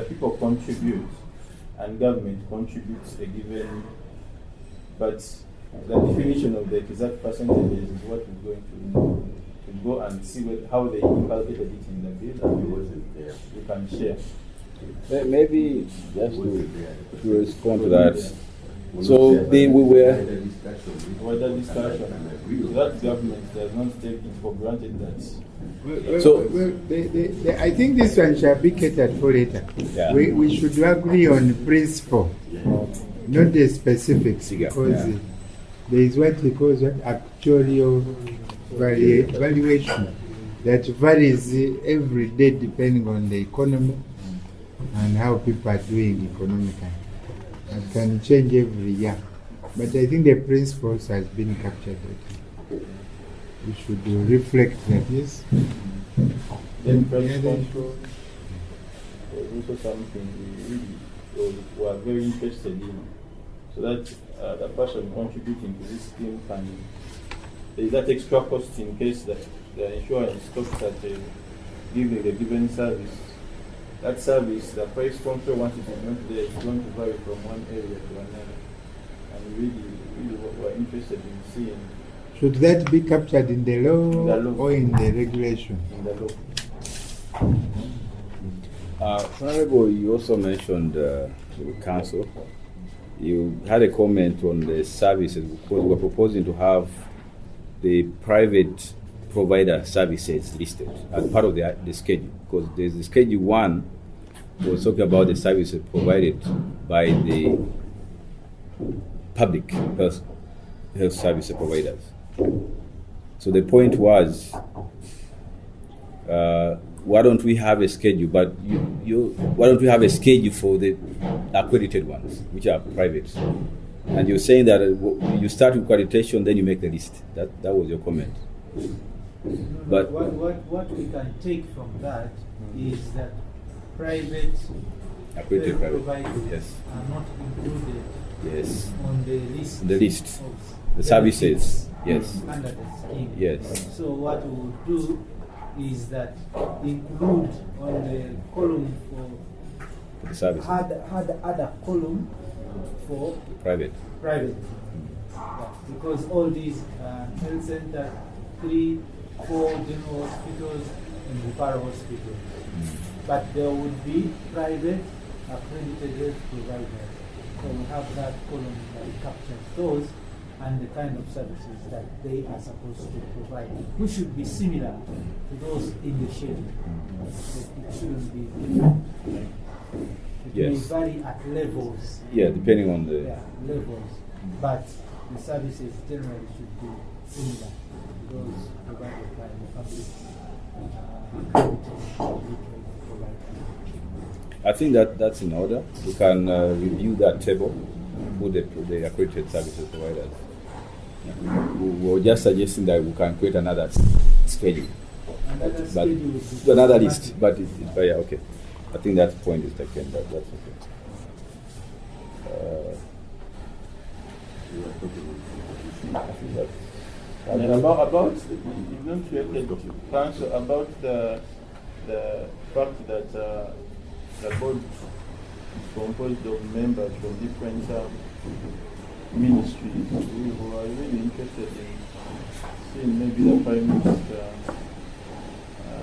people contribute and government contributes a given, but the definition of the exact percentages is what we're going to go and see how they calculated it in the bill, and we can share. Maybe just to respond to that, So we were. Wider discussion. So that government does not take it for granted that So- I think this one shall be catered for later. Yeah. We should agree on principle, not the specifics, Yeah. because there is what he calls what actuarial valuation that varies every day depending on the economy and how people are doing economically. It can change every year. But I think the principles has been captured. We should reflect that, yes. then price control was also something we really were very interested in. So that the person contributing to this scheme can, there is that extra cost in case that the insurance stops at giving the given service. That service, the price control, once it is not there, it's going to vary from one area to another. And really we're interested in seeing Should that be captured in the law, The law. or in the regulation? in the law. Honorable, you also mentioned the council. You had a comment on the services because we're proposing to have the private provider services listed as part of the schedule. Because there's the schedule 1 was talking about the services provided by the public health service providers. So the point was, why don't we have a schedule? But why don't we have a schedule for the accredited ones, which are private? And you're saying that you start with accreditation, then you make the list. That was your comment. But what we can take from that is that private accredited health private, providers yes, are not included yes, on the list. the list, of the services, yes, under the scheme. yes, So what we will do is that include on the column the services, add a column for private. private. Yeah, because all these health centers, 3, 4 general hospitals and referral hospitals. But there would be private accredited health providers. So we have that column that captures those and the kind of services that they are supposed to provide, which should be similar to those in the schedule. It shouldn't be different. It may Yes. vary at levels. Yeah, depending on the. Yeah, levels. But the services generally should be similar to those provided by the public accredited providers. I think that's in order. We can review that table with the accredited services providers. Yeah. We're just suggesting that we can create another schedule, Another but schedule would be another list. systematic. But yeah, okay. I think that point is taken. That's okay. I think that's. And then about you don't related to council about the fact that the board is composed of members from different ministries. We were really interested in seeing maybe the Prime Minister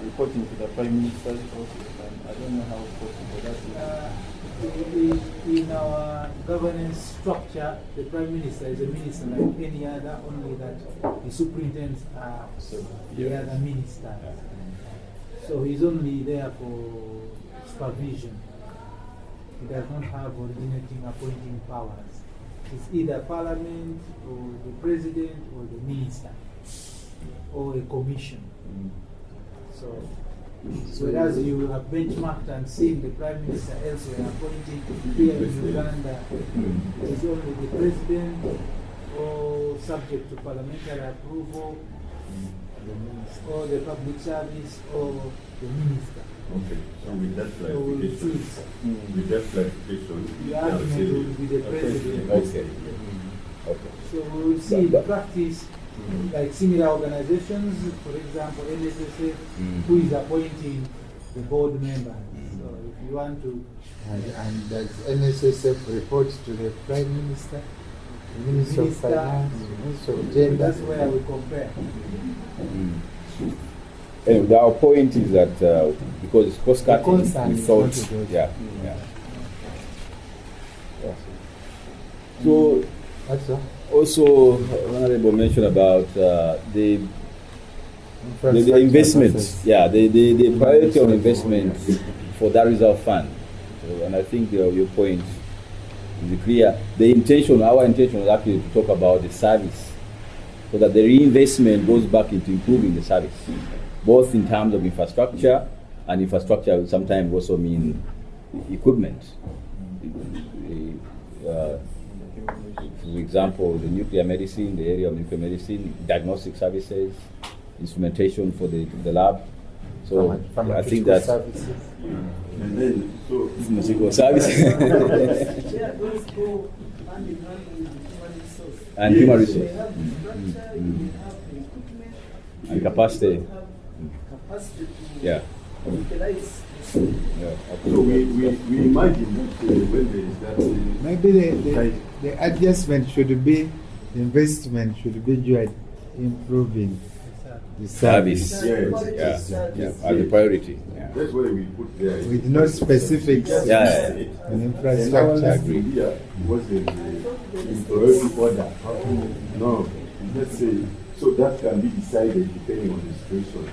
reporting to the Prime Minister's office, and I don't know how possible that is. In our governance structure, the Prime Minister is a minister like any other, only that the superintendents are the other ministers. So he's only there for supervision. He does not have originating, appointing powers. It's either Parliament or the President or the Minister or a commission. So whereas you have benchmarked and seen the Prime Minister elsewhere appointing here in Uganda, it is only the President or subject to parliamentary approval or the public service or the Minister. Okay, so with that So we'll clarification, choose. The argument will be the President. Okay. Okay. So we will see in practice, like similar organizations, for example, NSSF, who is appointing the board members. So if you want to, And does NSSF report to the Prime Minister, the Minister of Minister, Finance, the Minister of Gender? that's where we compare. Anyway, our point is that because it's cost The cutting, concern we is thought, not to those. yeah, yeah. So That's all. also, Honorable mentioned about the Infrastructure investment. versus- Yeah, the priority of investment for that reserve fund. So, and I think your point is clear. Our intention was actually to talk about the service, so that the reinvestment goes back into improving the service, both in terms of infrastructure, and infrastructure will sometimes also mean equipment. For example, the nuclear medicine, the area of nuclear medicine, diagnostic services, instrumentation for the lab. So I think Pharmaceutical that services. And then, so pharmaceutical service Yeah, those go hand in hand with human resource. and human They resource have infrastructure, they have the equipment, and capacity. they have capacity to Yeah. utilize. Yeah. So we imagine that when there is that Maybe Right. the adjustment should be, the investment should be toward improving the service. Service. Yeah. As a priority. Yeah. that's why we put there. With no specifics Yeah. on And infrastructure. our here was the priority order. No, let's say, so that can be decided depending on the situation.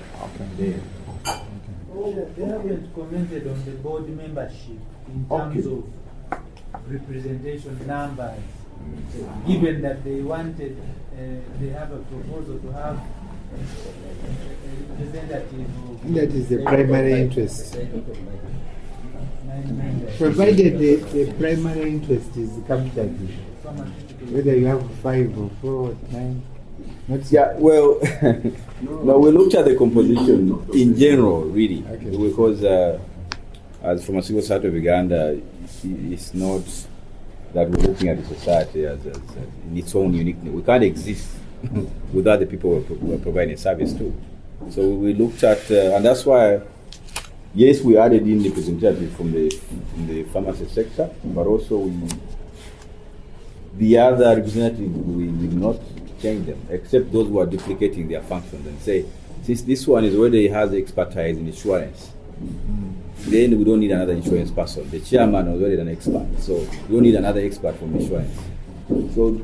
Then. They haven't commented on the board membership in terms of representation numbers, given that they wanted, they have a proposal to have a representative of That is the primary interest. 9 members. Provided the primary interest is captured, Pharmaceutical. whether you have 5 or 4 or 9. Not Yeah, well, no, we looked at the composition in general, really, Okay. because as Pharmaceutical Society of Uganda, it's not that we're looking at the society as in its own uniqueness. We can't exist without the people we're providing service to. So we looked at, and that's why, yes, we added in representatives from the pharmacy sector, but also the other representatives, we did not change them, except those who are duplicating their functions and say, since this one is already has expertise in insurance, then we don't need another insurance person. The chairman was already an expert, so we don't need another expert from insurance. So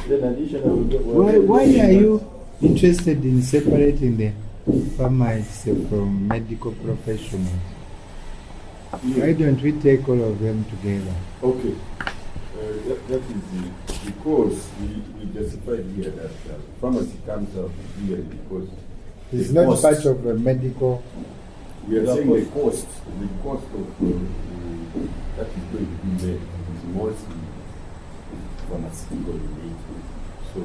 Then additionally, Why are you interested in separating the pharmacists from medical professionals? Why don't we take all of them together? Okay. That is because we justified here that pharmacy comes out here because It's the not cost- part of a medical. We are The saying cost. the cost of that is going to be there is mostly pharmaceutical related. So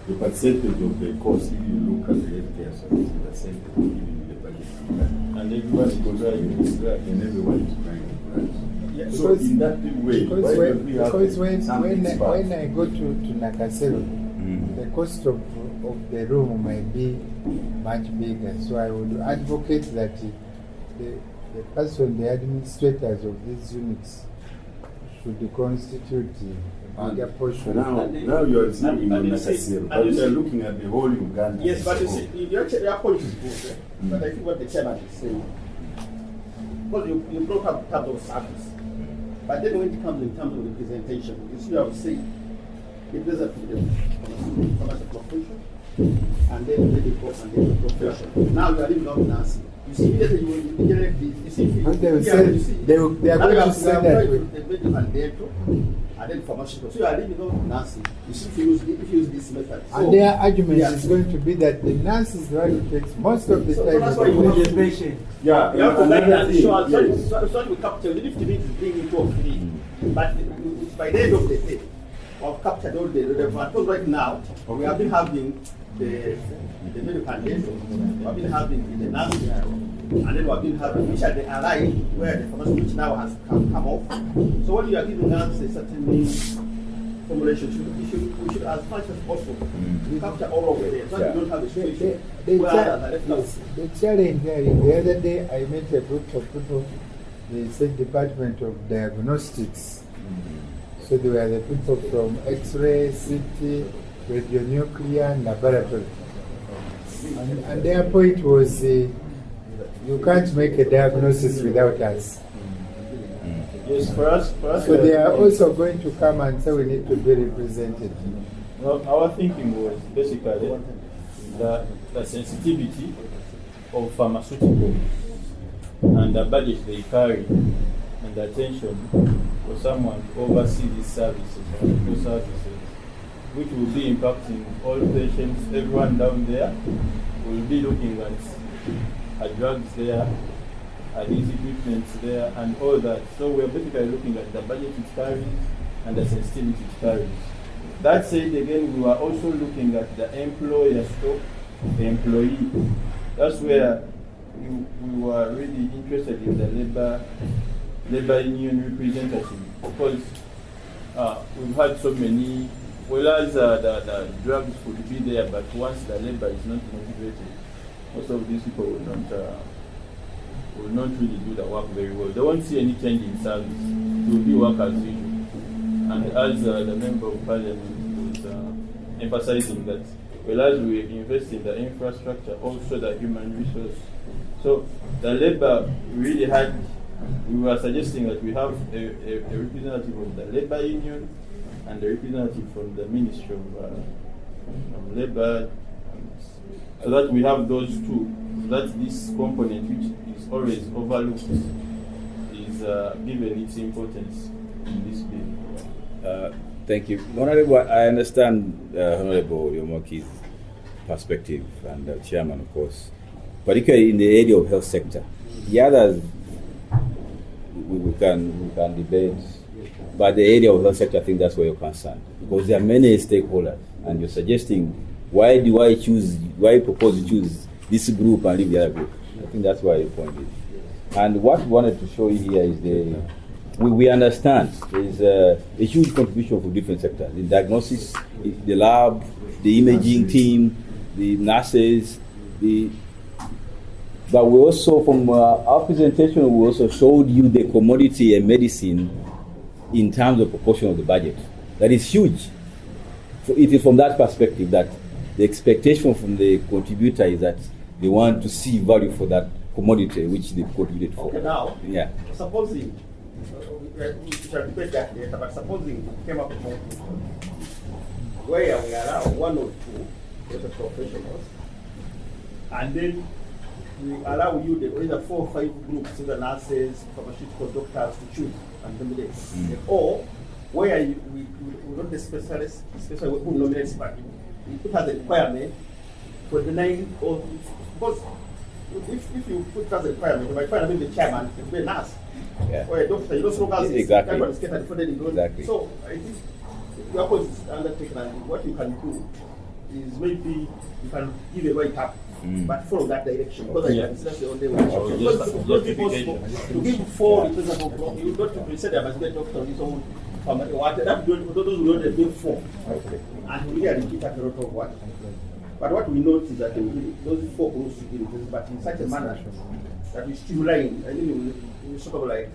the percentage of the cost, if you look at the healthcare service, the percentage given in the budget, and everyone is trying and everyone is trying to grant. Yeah, So because- in that way, why Because don't we have when some experts? I go to Nakasero, the cost of the room might be much bigger. So I would advocate that the person, the administrators of these units should constitute a bigger portion. Now you are saying and in you see- Nakasero, and but you we are see- looking at the whole Uganda. Yes, but you as a see, whole. your point is good, but I think what the chairman is saying, well, you broke up in terms of service, but then when it comes in terms of representation, you see, I would say, if there's a pharmaceutical profession, and then medical and then profession. Now you are leaving out nursing. You see, immediately you generate this. You see, And they will here, say- you see, they are now going you to have- say you have that tried way. the medical and dental, and then pharmaceutical. So you are leaving out nursing. You see, if you use this method. So- And their argument Yeah. is going to be that the nurse is the one who takes most of the So time. that's of why the you patient. want The patient. Yeah, You have to make another that thing, sure. yes. So we capture, even if you need to bring in 2 or 3, but by the end of the day, I've captured all the relevant. Because right now, we have been having the medical and dental, we have been having the nursing, and then we have been having, which are the allied, where the pharmacy which now has come off. So when you are giving us a certain formulation, we should as much as possible capture all of it, so that we don't have a situation The where others are left out. the challenge there is the other day I met a group of people, they said Department of Diagnostics. So they were the people from X-ray, CT, radionuclear, and laboratory. And their point was you can't make a diagnosis without us. Yes, for us. So they are also going to come and say we need to be represented. Well, our thinking was basically the sensitivity of pharmaceuticals and the budget they carry and the attention for someone to oversee these services, medical services, which will be impacting all patients, everyone down there. Will be looking at drugs there, at these equipments there, and all that. So we're basically looking at the budget it carries and the sensitivity it carries. That said, again, we were also looking at the employer stroke, the employee. That's where we were really interested in the labor union representative, because we've had so many, whereas the drugs could be there, but once the labor is not motivated, most of these people will not really do the work very well. They won't see any change in service. It will be work as usual. And as the member of parliament was emphasizing that, whereas we invest in the infrastructure, also the human resource. So the labor really we were suggesting that we have a representative of the labor union and a representative from the Ministry of Labor, so that we have those two, so that this component, which is always overlooked, is given its importance in this bill. Thank you. Honorable, I understand Honorable Yomoki's perspective and the chairman, of course, particularly in the area of health sector. The others, we can debate, but the area of health sector, I think that's where you're concerned, because there are many stakeholders, and you're suggesting, why propose to choose this group and leave the other group? I think that's why your point is. And what we wanted to show you here is we understand there is a huge contribution from different sectors: the diagnosis, the lab, the imaging team, the nurses, but we also, from our presentation, we also showed you the commodity and medicine in terms of proportion of the budget. That is huge. So it is from that perspective that the expectation from the contributor is that they want to see value for that commodity which they contributed for. Okay, now, yeah. Supposing, we shall debate that later, but supposing we came up with more where we allow one or two better professionals, and then we allow you the either 4 or 5 groups, either nurses, pharmaceutical doctors, to choose and nominate. Or where we not the specialists, especially who nominates, but we put as a requirement for the 9 or because if you put as a requirement, you might find maybe the chairman to be a nurse or a doctor. You know, so long as exactly. everyone is getting funded, Exactly. So I think your point is undertaken, and what you can do is maybe you can give a right up. But follow that direction, because that's the only way. Not because to give 4 representable, you don't say there must be a doctor on his own. Those will not be 4. Okay. And we really repeat that a lot of work. But what we notice is that those 4 groups should be represented, but in such a manner that we streamline, I mean, we sort of like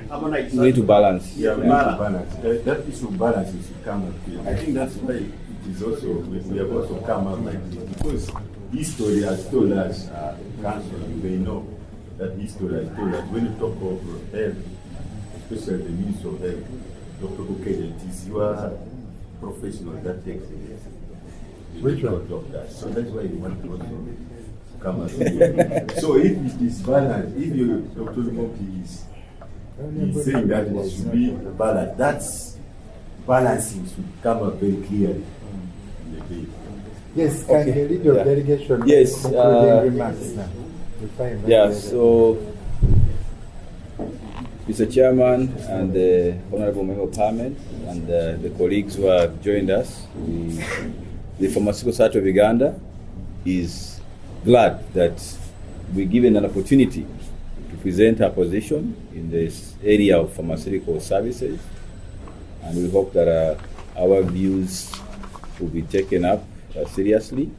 harmonize. We need to balance. Yeah, we need to balance. That issue of balance is to come up here. I think that's why it is also, we have also come up like this, because history has told us, council, you may know that history has told us, when you talk of health, especially the Minister of Health, Dr. Bukele, it is your professional that takes it. Which one? Doctors. So that's why you want to also come up here. So if it is balanced, if you, Dr. Moki is saying that it should be balanced, that's balancing should come up very clearly in the bill. Yes, can you lead your delegation? Yes, concluding remarks now? Yeah, so Mr. Chairman and the Honorable Member of Parliament and the colleagues who have joined us, the Pharmaceutical Society of Uganda is glad that we're given an opportunity to present our position in this area of pharmaceutical services, and we hope that our views will be taken up seriously,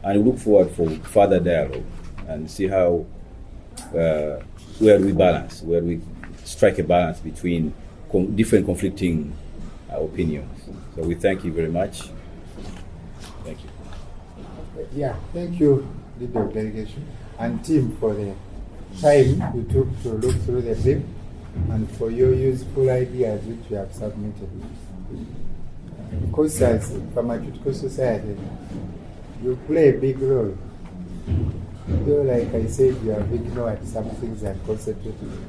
and we look forward for further dialogue and see how where we strike a balance between different conflicting opinions. So we thank you very much. Thank you. Yeah, thank you, leader of delegation and team, for the time you took to look through the bill and for your useful ideas which you have submitted. Of course, as Pharmaceutical Society, you play a big role. Though, like I said, you are ignorant some things and concentrating.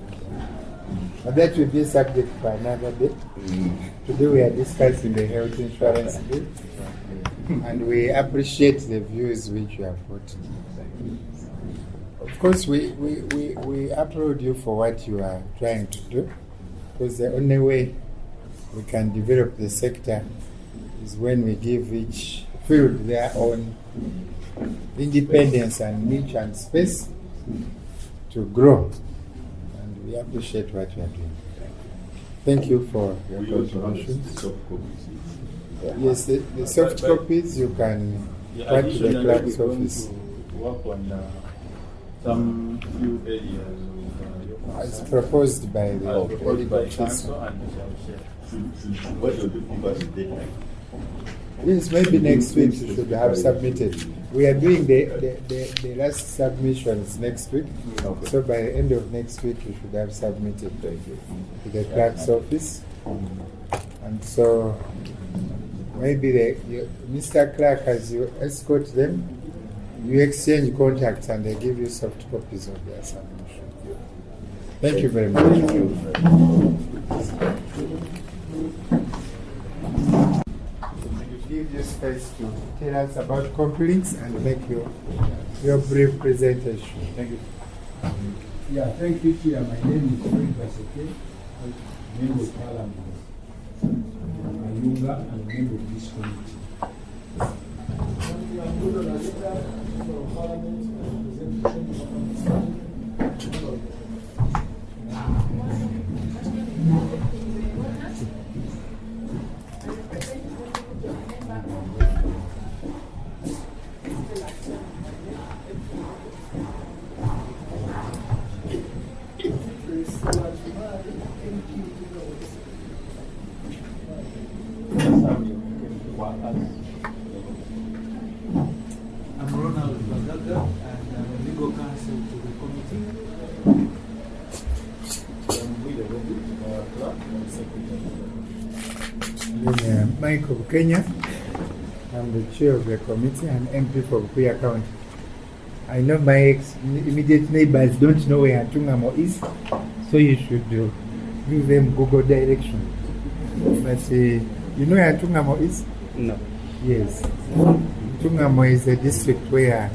But that will be a subject for another day. Today we are discussing the health insurance bill, and we appreciate the views which you have put. Of course, we applaud you for what you are trying to do, because the only way we can develop the sector is when we give each field their own independence and niche and space to grow. And we appreciate what you are doing. Thank you for your We also have contributions. soft copies. Yes, the soft copies you can put to the clerk's office. Work on some few areas As proposed by the proposed by legal office. council and shall share. What should you give us a deadline? Yes, maybe next week you should have submitted. We are doing the last submissions next week. Okay. So by the end of next week you should have submitted to the clerk's office. And so maybe Mr. Clerk, as you escort them, you exchange contacts and they give you soft copies of their submission. Thank you very much. Give you space to tell us about complaints and make your brief presentation. Thank you. Yeah, thank you, Chair. My name is Frank Baseke, Member of Parliament, Mayunga, and member of this committee. I'm Ronald Bagaga, and I'm a legal counsel to the committee. I'm Michael Kenya. I'm the chair of the committee and MP for Bukuya County. I know my immediate neighbors don't know where Tungamo is, so you should give them Google direction. But you know where Tungamo is? No. Yes. Tungamo is a district where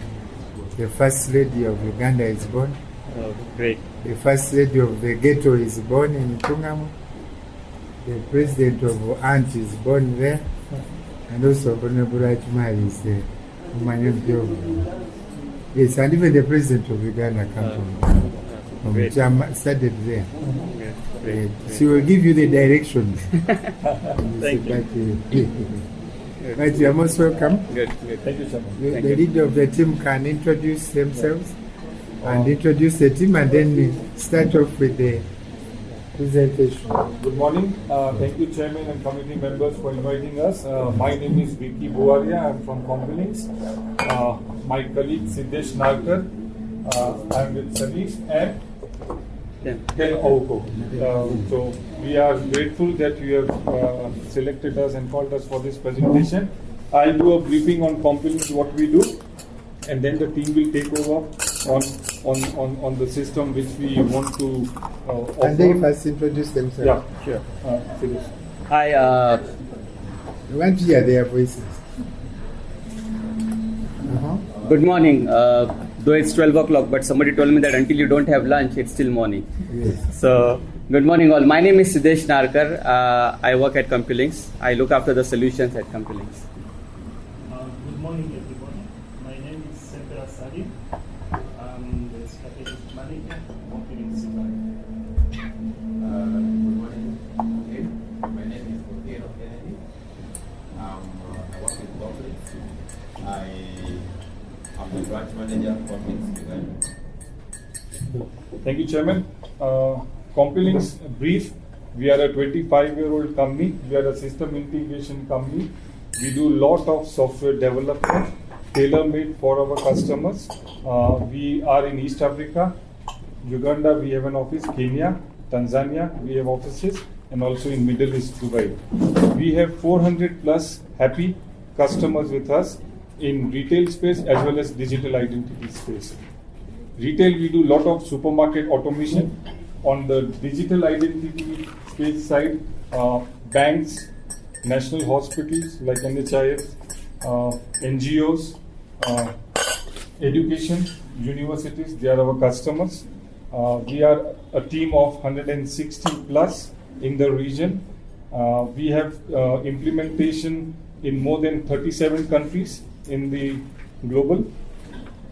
the First Lady of Uganda is born. Oh, great. The First Lady of the Ghetto is born in Tungamo. The President of Ant is born there. And also Honorable Rajmali is the MP of. Yes, and even the President of Uganda comes from great. Chama, studied there. Yeah, great. She will give you the directions. Thank you. But you are most welcome. Good, good. Thank you, Chairman. Thank The you. leader of the team can introduce themselves and introduce the team, and then we start off with the presentation. Good morning. Thank you, Chairman and committee members, for inviting us. My name is Vicky Buaria. I'm from Compilings. My colleague Siddesh Narkar. I'm with Sadiq and Ken Auko. So we are grateful that you have selected us and called us for this presentation. I'll do a briefing on Compilings, what we do, and then the team will take over on the system which we want to offer. And they first introduce themselves. Yeah, sure. Siddesh. Hi, We want to hear their voices. good morning. Though it's 12 o'clock, but somebody told me that until you don't have lunch, it's still morning. Yes. So, good morning all. My name is Siddesh Narkar. I work at Compilings. I look after the solutions at Compilings. Good morning, everybody. My name is Sempera Salim. I'm the strategic manager working in Zimbabwe. Good morning again. My name is Otieno Kennedy. I work with Complex. I am the branch manager for Complex Uganda. Thank you, Chairman. Compilings, brief. We are a 25-year-old company. We are a system integration company. We do lot of software development, tailor-made for our customers. We are in East Africa, Uganda. We have an office, Kenya, Tanzania, we have offices, and also in Middle East, Dubai. We have 400 plus happy customers with us in retail space as well as digital identity space. Retail, we do lot of supermarket automation. On the digital identity space side, banks, national hospitals like NHIF, NGOs, education, universities, they are our customers. We are a team of 160 plus in the region. We have implementation in more than 37 countries in the global,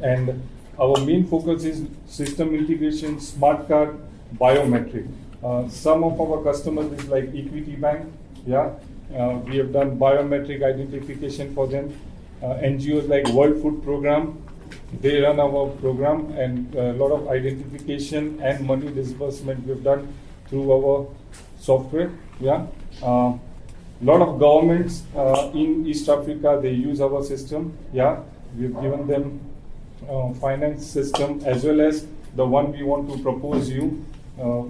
and our main focus is system integration, smart card, biometric. Some of our customers is like Equity Bank, we have done biometric identification for them. NGOs like World Food Program, they run our program, and a lot of identification and money disbursement we've done through our software. Lot of governments in East Africa, they use our system. We've given them finance system as well as the one we want to propose you,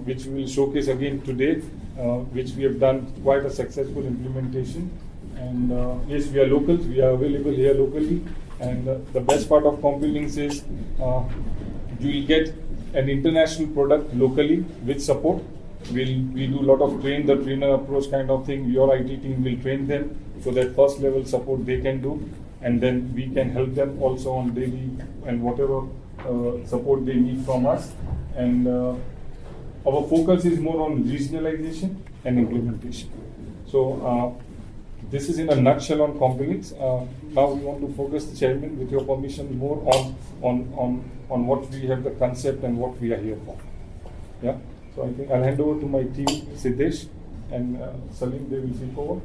which we will showcase again today, which we have done quite a successful implementation. And yes, we are locals, we are available here locally. And the best part of CompuLinks is you will get an international product locally with support. We do a lot of train the trainer approach kind of thing. Your IT team will train them so that first level support they can do, and then we can help them also on daily and whatever support they need from us. And our focus is more on regionalization and implementation. So this is in a nutshell on CompuLinks. Now we want to focus, Chairman, with your permission, more on what we have the concept and what we are here for. So I think I'll hand over to my team, Siddesh and Salim. They will take over.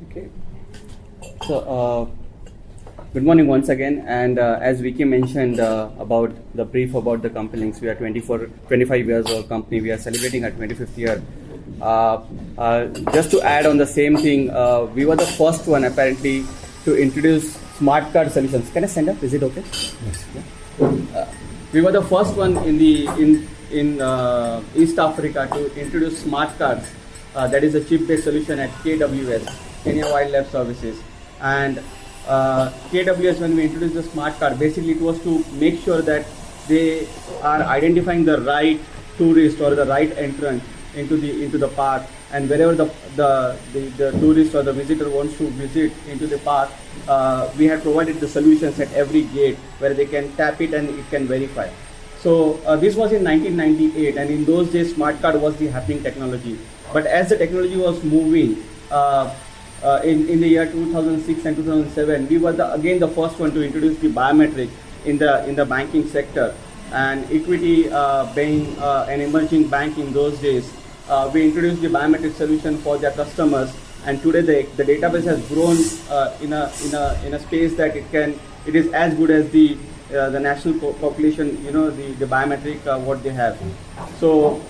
Okay. So good morning once again. And as Vicky mentioned about the brief about the CompuLinks, we are 25 years old company. We are celebrating our 25th year. Just to add on the same thing, we were the first one apparently to introduce smart card solutions. Can I stand up? Is it okay? Yes. We were the first one in East Africa to introduce smart cards. That is a chip-based solution at KWS, Kenya Wildlife Services. And KWS, when we introduced the smart card, basically it was to make sure that they are identifying the right tourist or the right entrant into the park, and wherever the tourist or the visitor wants to visit into the park, we had provided the solutions at every gate where they can tap it and it can verify. So this was in 1998, and in those days smart card was the happening technology. But as the technology was moving, in the year 2006 and 2007, we were again the first one to introduce the biometric in the banking sector. And Equity being an emerging bank in those days, we introduced the biometric solution for their customers, and today the database has grown in a space that it is as good as the national population, the biometric what they have. So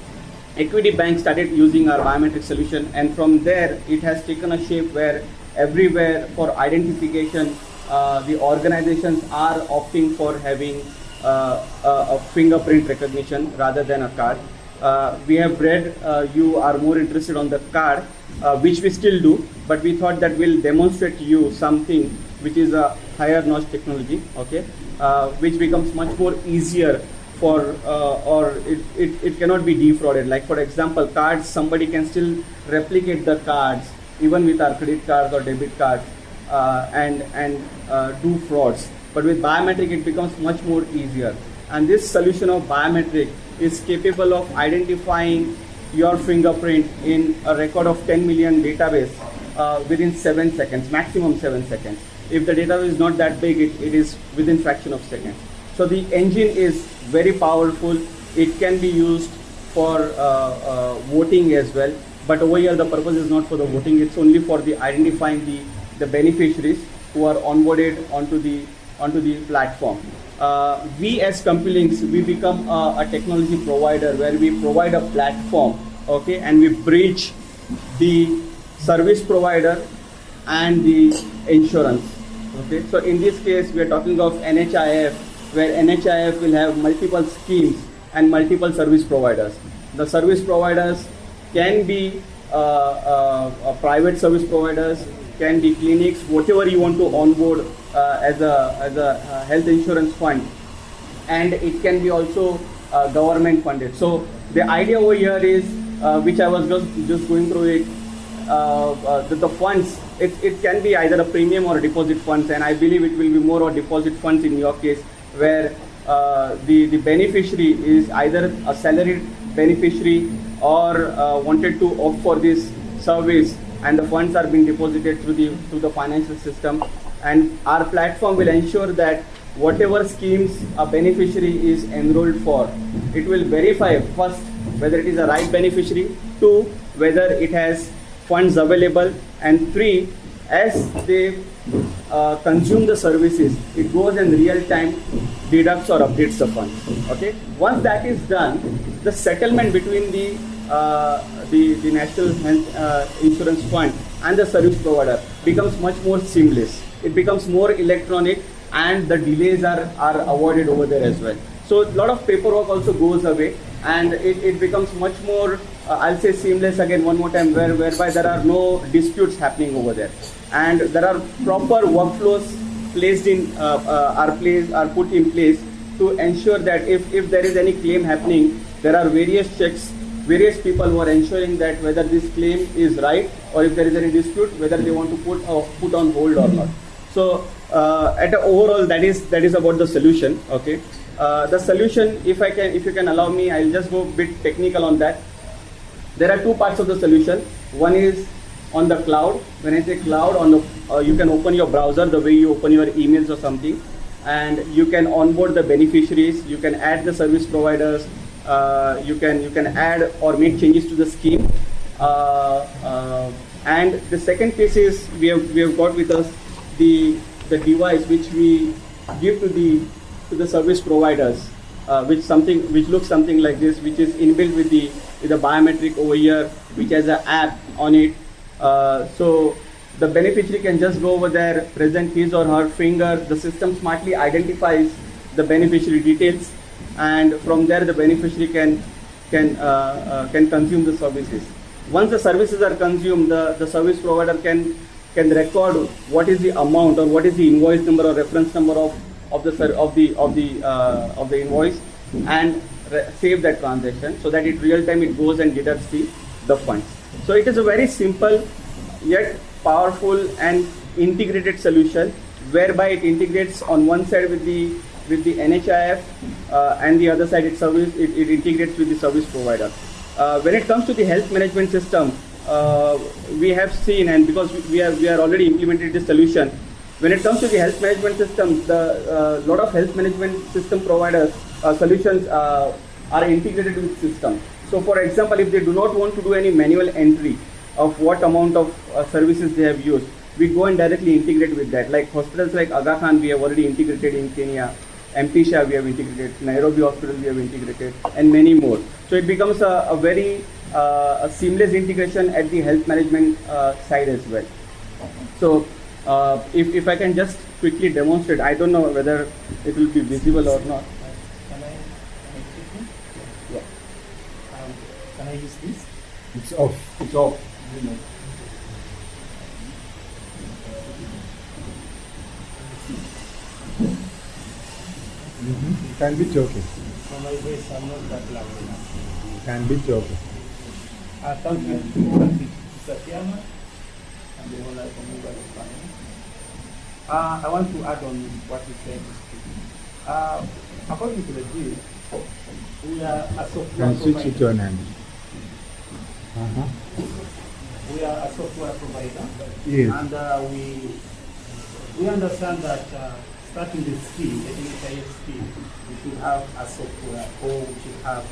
Equity Bank started using our biometric solution, and from there it has taken a shape where everywhere for identification, the organizations are opting for having a fingerprint recognition rather than a card. We have read you are more interested on the card, which we still do, but we thought that we'll demonstrate to you something which is a higher notch technology, okay, which becomes much more easier for, or it cannot be defrauded. Like for example, cards, somebody can still replicate the cards even with our credit cards or debit cards and do frauds. But with biometric, it becomes much more easier. And this solution of biometric is capable of identifying your fingerprint in a record of 10 million database within 7 seconds, maximum 7 seconds. If the database is not that big, it is within fraction of seconds. So the engine is very powerful. It can be used for voting as well. But over here, the purpose is not for the voting. It's only for the identifying the beneficiaries who are onboarded onto the platform. We as CompuLinks, we become a technology provider where we provide a platform, okay, and we bridge the service provider and the insurance, okay. So in this case, we are talking of NHIF, where NHIF will have multiple schemes, and multiple service providers. The service providers can be private service providers, can be clinics, whatever you want to onboard as a health insurance fund, and it can be also government funded. So the idea over here is, which I was just going through it, the funds, it can be either a premium or a deposit funds, and I believe it will be more of deposit funds in your case, where the beneficiary is either a salaried beneficiary or wanted to opt for this service, and the funds are being deposited through the financial system, and our platform will ensure that whatever schemes a beneficiary is enrolled for, it will verify first whether it is a right beneficiary, 2 whether it has funds available, and 3 as they consume the services, it goes in real time, deducts or updates the funds. Okay. Once that is done, the settlement between the National Health Insurance Fund and the service provider becomes much more seamless. It becomes more electronic, and the delays are avoided over there as well. So a lot of paperwork also goes away, and it becomes much more, I'll say, seamless again one more time, whereby there are no disputes happening over there, and there are proper workflows placed in are put in place to ensure that if there is any claim happening, there are various checks, various people who are ensuring that whether this claim is right, or if there is any dispute, whether they want to put on hold or not. So at the overall, that is about the solution. Okay, the solution, if you can allow me, I'll just go a bit technical on that. There are 2 parts of the solution. One is on the cloud. When I say cloud, on the you can open your browser the way you open your emails or something, and you can onboard the beneficiaries. You can add the service providers. You can add or make changes to the scheme. And the second piece is we have got with us the device which we give to the service providers, which looks something like this, which is inbuilt with the biometric over here, which has an app on it. So the beneficiary can just go over there, present his or her finger. The system smartly identifies the beneficiary details, and from there the beneficiary can consume the services. Once the services are consumed, the service provider can record what is the amount or what is the invoice number or reference number of the invoice, and save that transaction, so that in real time it goes and deducts the funds. So it is a very simple yet powerful and integrated solution, whereby it integrates on one side with the NHIF, and the other side it integrates with the service provider. When it comes to the health management system, we have seen, and because we are already implemented this solution, when it comes to the health management system, the lot of health management system providers solutions are integrated with system. So for example, if they do not want to do any manual entry of what amount of services they have used, we go and directly integrate with that. Like hospitals like Aga Khan, we have already integrated in Kenya. M-Pisha we have integrated, Nairobi Hospital we have integrated, and many more. So it becomes a very seamless integration at the health management side as well. So if I can just quickly demonstrate, I don't know whether it will be visible or not. Yeah. Can I use this? It's off. It's off. You can be joking. For my voice, I'm not that loud enough. You can be joking. Thank you. Mr. Chairman, and the whole Mobile family. I want to add on what you said. According to the deal, we are a software Can switch it provider. on and. We are a software provider. Yes. And we understand that starting the scheme, the NHIS scheme, we should have a software, or we should have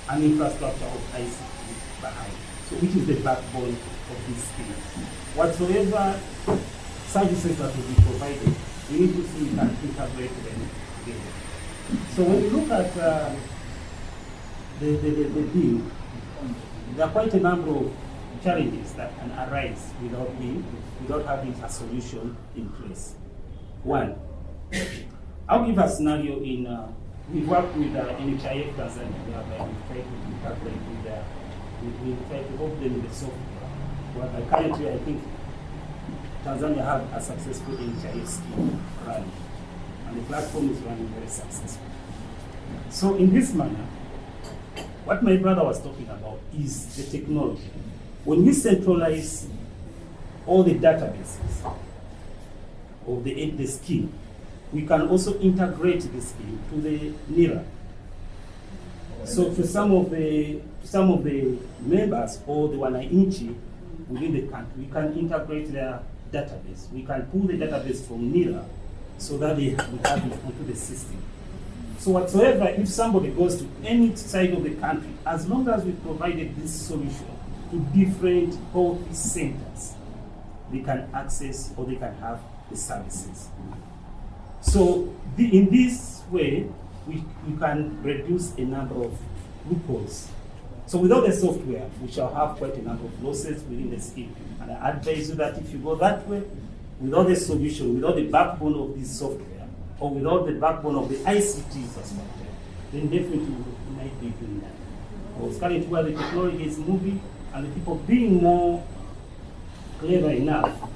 an infrastructure of ICT behind. So which is the backbone of this scheme. Whatsoever services that will be provided, we need to see that integrate them together. So when you look at the deal, there are quite a number of challenges that can arise without having a solution in place. One, I'll give a scenario in we work with NHIF Tanzania, whereby we try to integrate with we try to open the software. Whereby currently, I think Tanzania have a successful NHIF scheme running, and the platform is running very successful. So in this manner, what my brother was talking about is the technology. When we centralize all the databases of the scheme, we can also integrate the scheme to the NIRA. So for some of the members or the wananchi within the country, we can integrate their database. We can pull the database from NIRA so that we have it onto the system. So whatsoever, if somebody goes to any side of the country, as long as we provided this solution to different health centers, they can access or they can have the services. So in this way, we can reduce a number of loopholes. So without the software, we shall have quite a number of losses within the scheme. And I advise you that if you go that way, without the solution, without the backbone of this software, or without the backbone of the ICTs as well, then definitely we might be doing that. Because currently where the technology is moving and the people being more clever enough,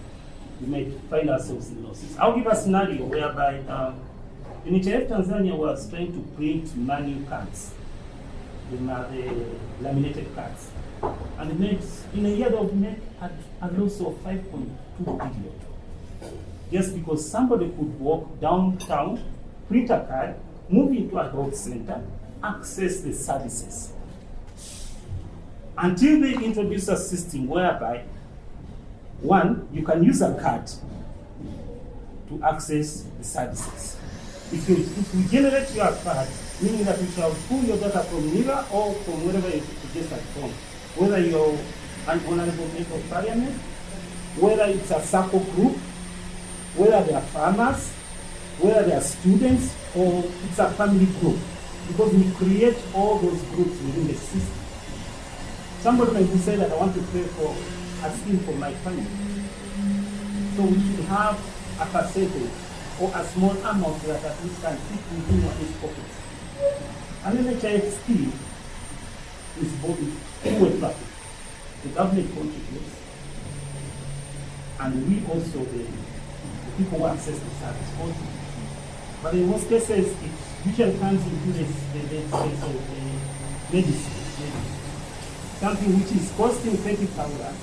we might find ourselves in losses. I'll give a scenario whereby NHIF Tanzania was trying to print manual cards, the laminated cards. And it makes, in a year they would make a loss of 5.2 billion. Just because somebody could walk downtown, print a card, move into a health center, access the services. Until they introduce a system whereby, one, you can use a card to access the services. If we generate your card, meaning that we shall pull your data from NIRA or from wherever you registered from, whether you're an honorable member of parliament, whether it's a circle group, whether they are farmers, whether they are students, or it's a family group. Because we create all those groups within the system. Somebody may say that I want to pay for a scheme for my family. So we should have a percentage or a small amount that at least can fit within one's pockets. An NHIF scheme is both two-way traffic. The government contributes, and we also, the people who access the service, contribute. But in most cases, it usually comes into the space of medicine. Something which is costing 30,000,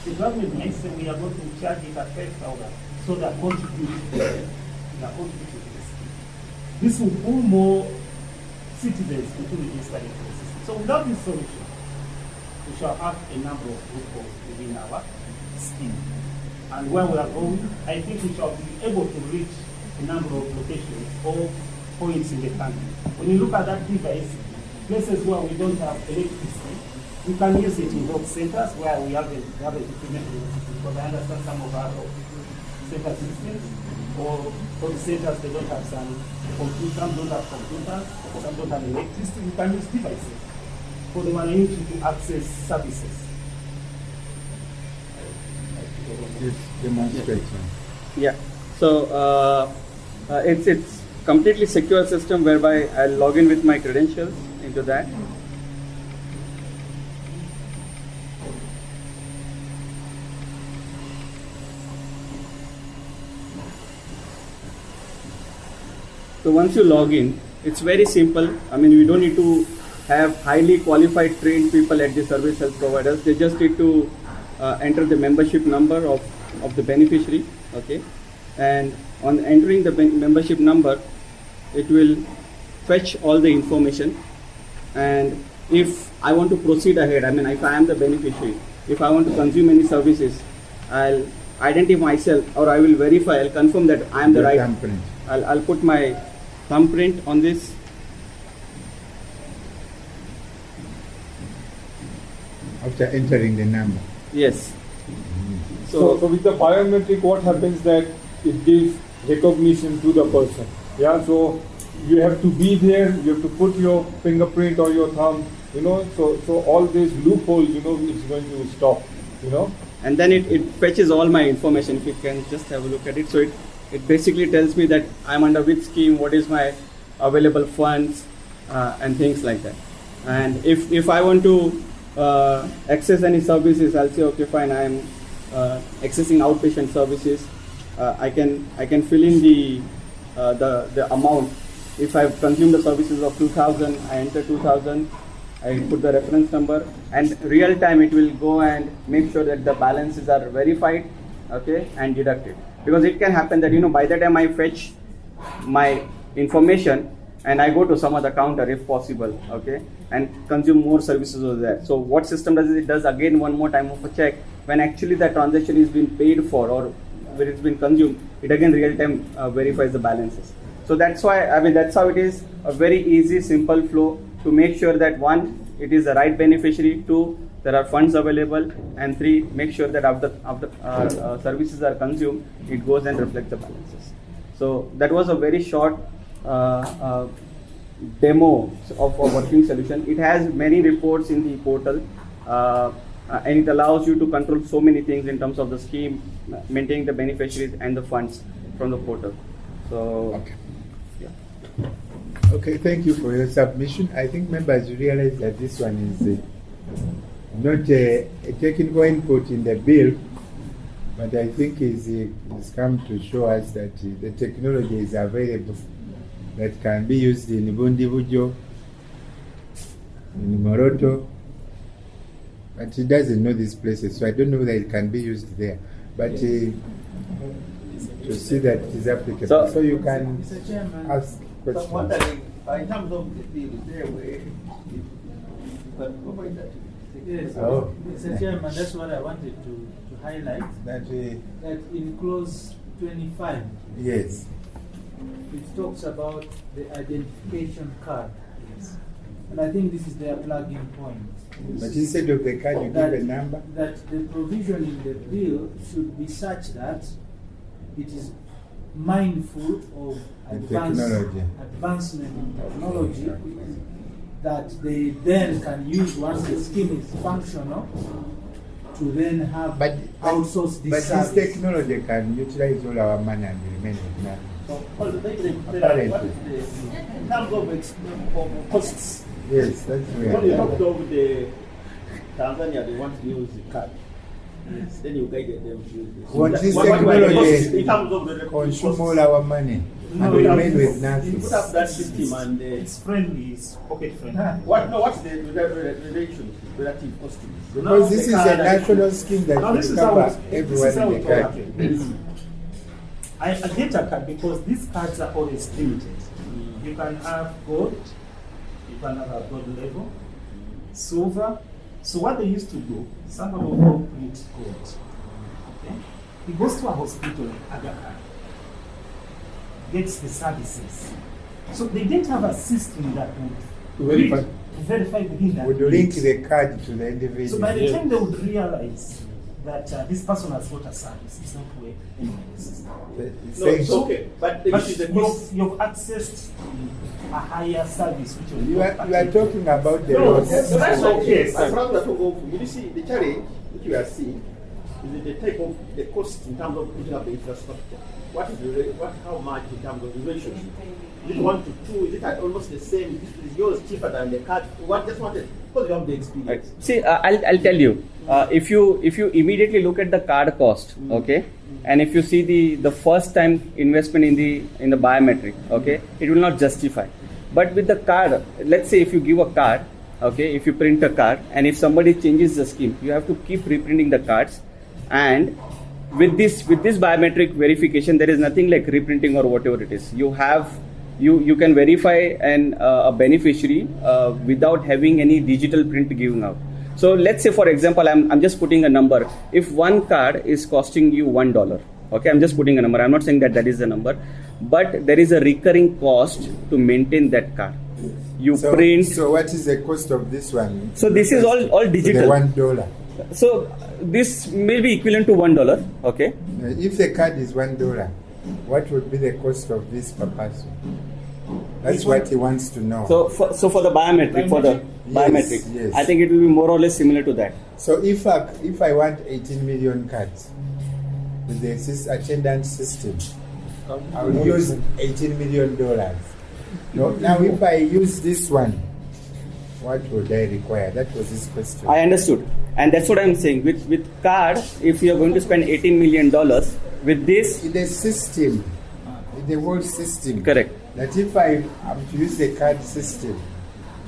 the government might say we are going to charge it at 5,000, so they are contributing to the scheme. This will pull more citizens into the study process. So without this solution, we shall have a number of loopholes within our scheme. And where we are going, I think we shall be able to reach a number of locations or points in the country. When you look at that device, places where we don't have electricity, we can use it in health centers where we have equipment, because I understand some of our center systems, or health centers, they don't have some computers, some don't have computers, some don't have electricity. We can use devices for the wananchi to access services. Just demonstrate. Yeah. So it's completely secure system whereby I'll log in with my credentials into that. So once you log in, it's very simple. I mean, we don't need to have highly qualified trained people at the service health providers. They just need to enter the membership number of the beneficiary, okay? And on entering the membership number, it will fetch all the information. And if I want to proceed ahead, I mean, if I am the beneficiary, if I want to consume any services, I'll identify myself, or I will verify, I'll confirm that I am the right. Thumbprint. I'll put my thumbprint on this. After entering the number. Yes. So with the biometric, what happens that it gives recognition to the person. Yeah, so you have to be there, you have to put your fingerprint or your thumb, so all these loopholes, is going to stop, And then it fetches all my information. If you can just have a look at it. So it basically tells me that I'm under which scheme, what is my available funds, and things like that. And if I want to access any services, I'll say, okay, fine, I am accessing outpatient services. I can fill in the amount. If I've consumed the services of 2,000, I enter 2,000. I put the reference number, and real time it will go and make sure that the balances are verified, okay, and deducted. Because it can happen that, by the time I fetch my information and I go to some other counter if possible, okay, and consume more services over there. So what system does is it does again one more time of a check when actually that transaction is being paid for or where it's been consumed. It again real time verifies the balances. So that's why, that's how it is a very easy, simple flow to make sure that 1, it is the right beneficiary, 2, there are funds available, and 3, make sure that after services are consumed, it goes and reflects the balances. So that was a very short demo of a working solution. It has many reports in the portal, and it allows you to control so many things in terms of the scheme, maintaining the beneficiaries and the funds from the portal. So, okay. Okay, thank you for your submission. I think members realize that this one is not a technical input in the bill, but I think it's come to show us that the technology is available that can be used in Bundibujo, in Moroto, but he doesn't know these places, so I don't know that it can be used there. But to see that it is applicable, so you can ask questions. In terms of the bill, is there a way you can provide that? Yes, Mr. Chairman, that's what I wanted to highlight. That in clause 25, yes, it talks about the identification card. Yes. And I think this is their plug-in point. But instead of the card, you give a number? That the provision in the bill should be such that it is mindful of advancement in technology that they then can use once the scheme is functional to then have outsource this service. But this technology can utilize all our money and remain with nothing. Apparently. In terms of costs. Yes, that's right. When you talked of the Tanzania, they want to use the card. Yes. Then you guided them to use this. What this technology consume all our money and remain with nothing. You put up that system and it's friendly, it's pocket friendly. What's the relative cost? Because this is a national scheme that will cover everyone in the country. I get a card because these cards are always limited. You can have gold, you can have a gold level, silver. So what they used to do, somebody will go print gold. Okay? He goes to a hospital like Aga Khan, gets the services. So they didn't have a system that would verify within that. Would link the card to the individual. So by the time they would realize that this person has got a service, it's not where anyway the system. No, it's okay. But you've accessed a higher service which you are talking about the loss. So that's okay. You see, the challenge which we are seeing is the type of the cost in terms of putting up the infrastructure. How much in terms of relationship? Is it 1 to 2? Is it almost the same? Is yours cheaper than the card? Because you have the experience. See, I'll tell you. If you immediately look at the card cost, okay, and if you see the first time investment in the biometric, okay, it will not justify. But with the card, let's say if you give a card, okay, if you print a card, and if somebody changes the scheme, you have to keep reprinting the cards. And with this biometric verification, there is nothing like reprinting or whatever it is. You can verify a beneficiary without having any digital print giving out. So let's say, for example, I'm just putting a number. If one card is costing you $1, okay, I'm just putting a number. I'm not saying that is the number, but there is a recurring cost to maintain that card. Print. So what is the cost of this one? So this is all digital. The $1. So this may be equivalent to $1. Okay. If the card is $1, what would be the cost of this per person? That's what he wants to know. So for the biometric, yes. I think it will be more or less similar to that. So if I want 18 million cards with the attendance system, I will use $18 million. No, now if I use this one, what would I require? That was his question. I understood. And that's what I'm saying. With card, if you're going to spend $18 million, with this... In the system, in the whole system. Correct. That if I am to use the card system,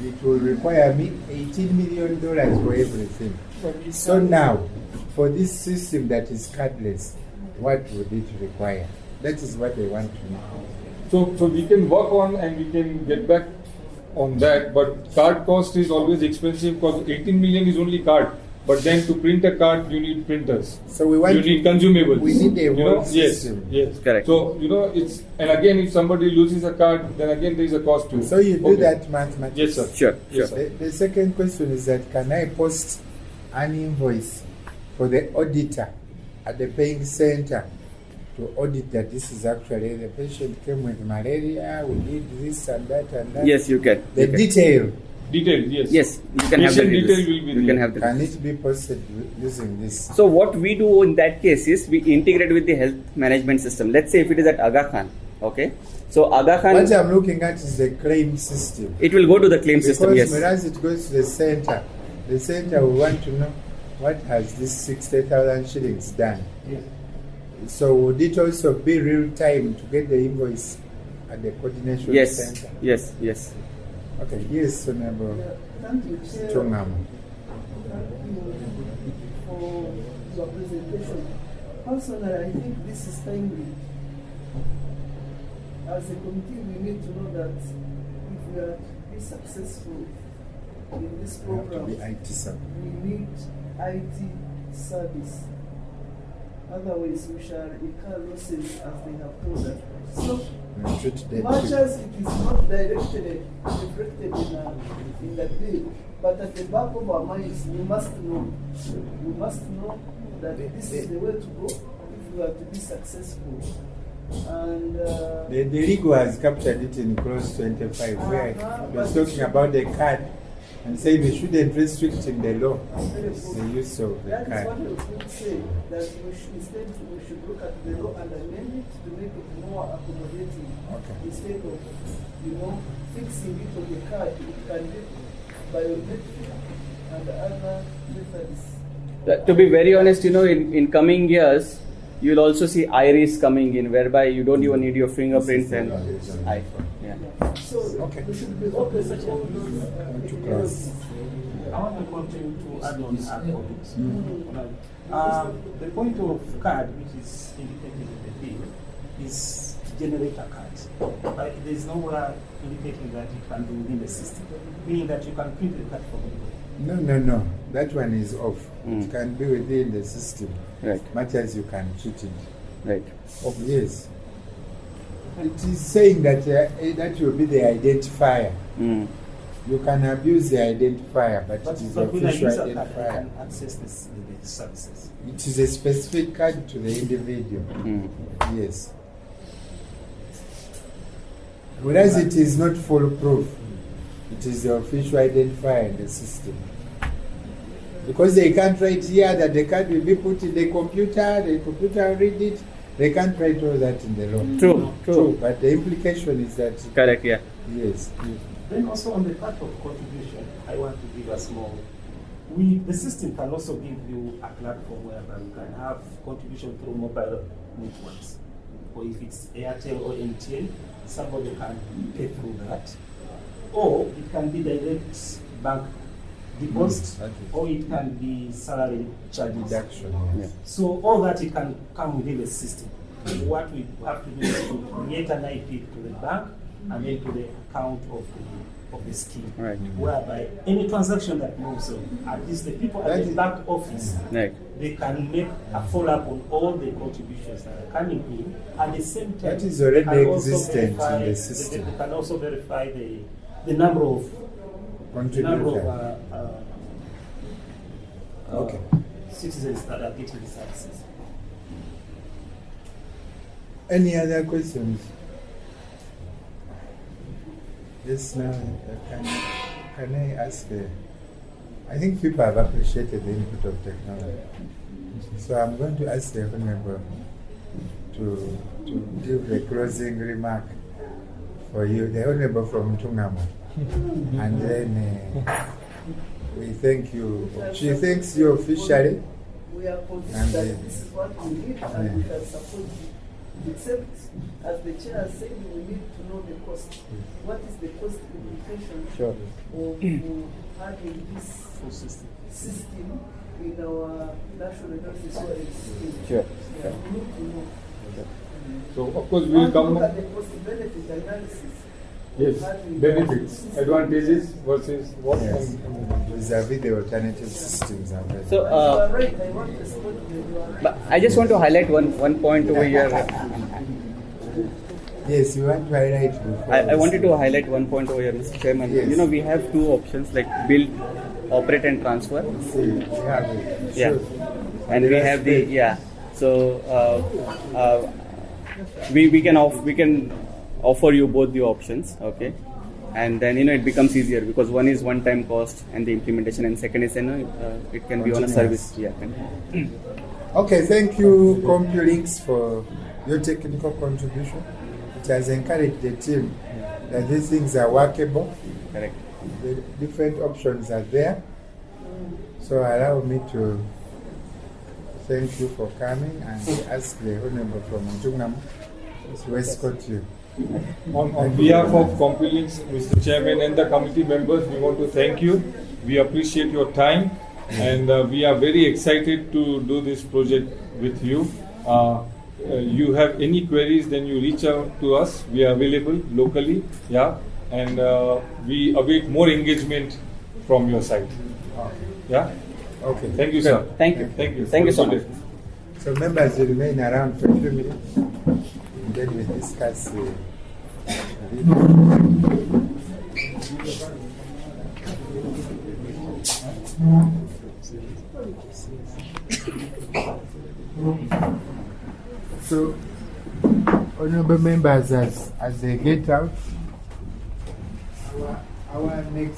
it will require me $18 million for everything. So now, for this system that is cardless, what would it require? That is what I want to know. So we can work on and we can get back on that. But card cost is always expensive because 18 million is only card. But then to print a card, you need printers. So we want you need consumables. We need a whole system. Yes, correct. So it's and again, if somebody loses a card, then again there is a cost to it. So you do that mathematics. Yes, sir. Sure. Yes, Sure. sir. The second question is that can I post an invoice for the auditor at the paying center to audit that this is actually the patient came with malaria, we did this and that and that? Yes, you can. The You can. detail. Detail, yes. Yes, you can have the Patient details. detail will be You there. can have the Can details. it be posted using this? So what we do in that case is we integrate with the health management system. Let's say if it is at Aga Khan, okay? So Aga Khan, What I'm looking at is the claim system. it will go to the claim system. Because Yes. whereas it goes to the center will want to know what has this 60,000 shillings done. Yes. So would it also be real time to get the invoice at the coordination Yes. center? Yes. Yes. Okay, yes, Honorable Thank you, Chair, Chongam. for your presentation. Personally, I think this is timely. As a committee, we need to know that if we are to be successful in this You have to program, be IT sub. we need IT service. Otherwise, we shall incur losses as they have told us. So, We treat dead much people. as it is not directly reflected in the bill, but at the back of our minds, we must know. We must know that this is the way to go if we are to be successful. And The legal has captured it in clause 25, where it was talking about the card and saying we shouldn't restrict in the law the use of the that is what card. I would say, that instead we should look at the law and amend it to make it more accommodating. Okay. Instead of, fixing it on the card, it can be biometric and other methods. To be very honest, in coming years, you'll also see iris coming in, whereby you don't even need your fingerprints and iPhone. Yeah. So Okay. we should be open to all To those cross. I want to continue to add on our point. The point of card, which is indicated in the bill, is generator cards. There is nowhere indicating that it can be within the system, meaning that you can print the card from it. No. That one is off. Mm. It can be within the system, Right. much as you can cheat it. Right. Oh, yes. It is saying that that will be the identifier. Mm. You can abuse the identifier, but it is But with a official user card, you identifier. can access the services. It is a specific card to the individual. Mm. Yes. Whereas it is not foolproof, it is the official identifier in the system. Because they can't write here that the card will be put in the computer will read it. They can't write all that in the law. True. But the implication is that, Correct. Yeah. yes. Then also on the part of contribution, I want to give us more. The system can also give you a platform whereby you can have contribution through mobile networks. Or if it's Airtel or MTN, somebody can pay through that. Or it can be direct bank deposit, or it can be salary charges. Deduction. Yeah. So all that it can come within the system. What we have to do is to create an IP to the bank and then to the account of the scheme. Right. Whereby any transaction that moves on, at least the people at the back office, Right. they can make a follow-up on all the contributions that are coming in. At the same time, That is already can also existent in verify the system. They can also verify the number of Contributor. Okay. citizens that are getting the services. Any other questions? Yes, now, can I ask? I think people have appreciated the input of technology. So I'm going to ask the Honorable to give a closing remark for you, the Honorable from Tungamo. And then we thank you. She thanks you officially. We are convinced And, that this is what we need and we can support you. Except, as the chair has said, we need to know the cost. What is the cost implication Sure. of having this system in our national health insurance scheme? Sure. Yeah, we need to know. So of course we will And come. look at the cost benefit analysis. Yes, benefits, advantages versus what. Yes. Vis-a-vis the alternative systems available. So, You are right, I want to support you. You are right. but I just want to highlight one point over here. Yes, you want to highlight before. I wanted to highlight one point over here, Mr. Chairman. Yes. You know, we have two options like build, operate, and transfer. See, we have it. Yeah, Sure. and we have the So we can offer you both the options, okay? And then it becomes easier because one is one-time cost and the implementation, and second is it can be on a service. Yeah. Okay, thank you, CompuLinks, for your technical contribution. It has encouraged the team that these things are workable. Correct. The different options are there. So allow me to thank you for coming and ask the Honorable from Njungam to escort you. On behalf of CompuLinks, Mr. Chairman and the committee members, we want to thank you. We appreciate your time and we are very excited to do this project with you. You have any queries, then you reach out to us. We are available locally, and we await more engagement from your side. Yeah. Okay. Thank you, sir. Thank you. Thank you. Thank you so Have a much. good day. So members will remain around for a few minutes and then we discuss So, honorable members, as they get out, our next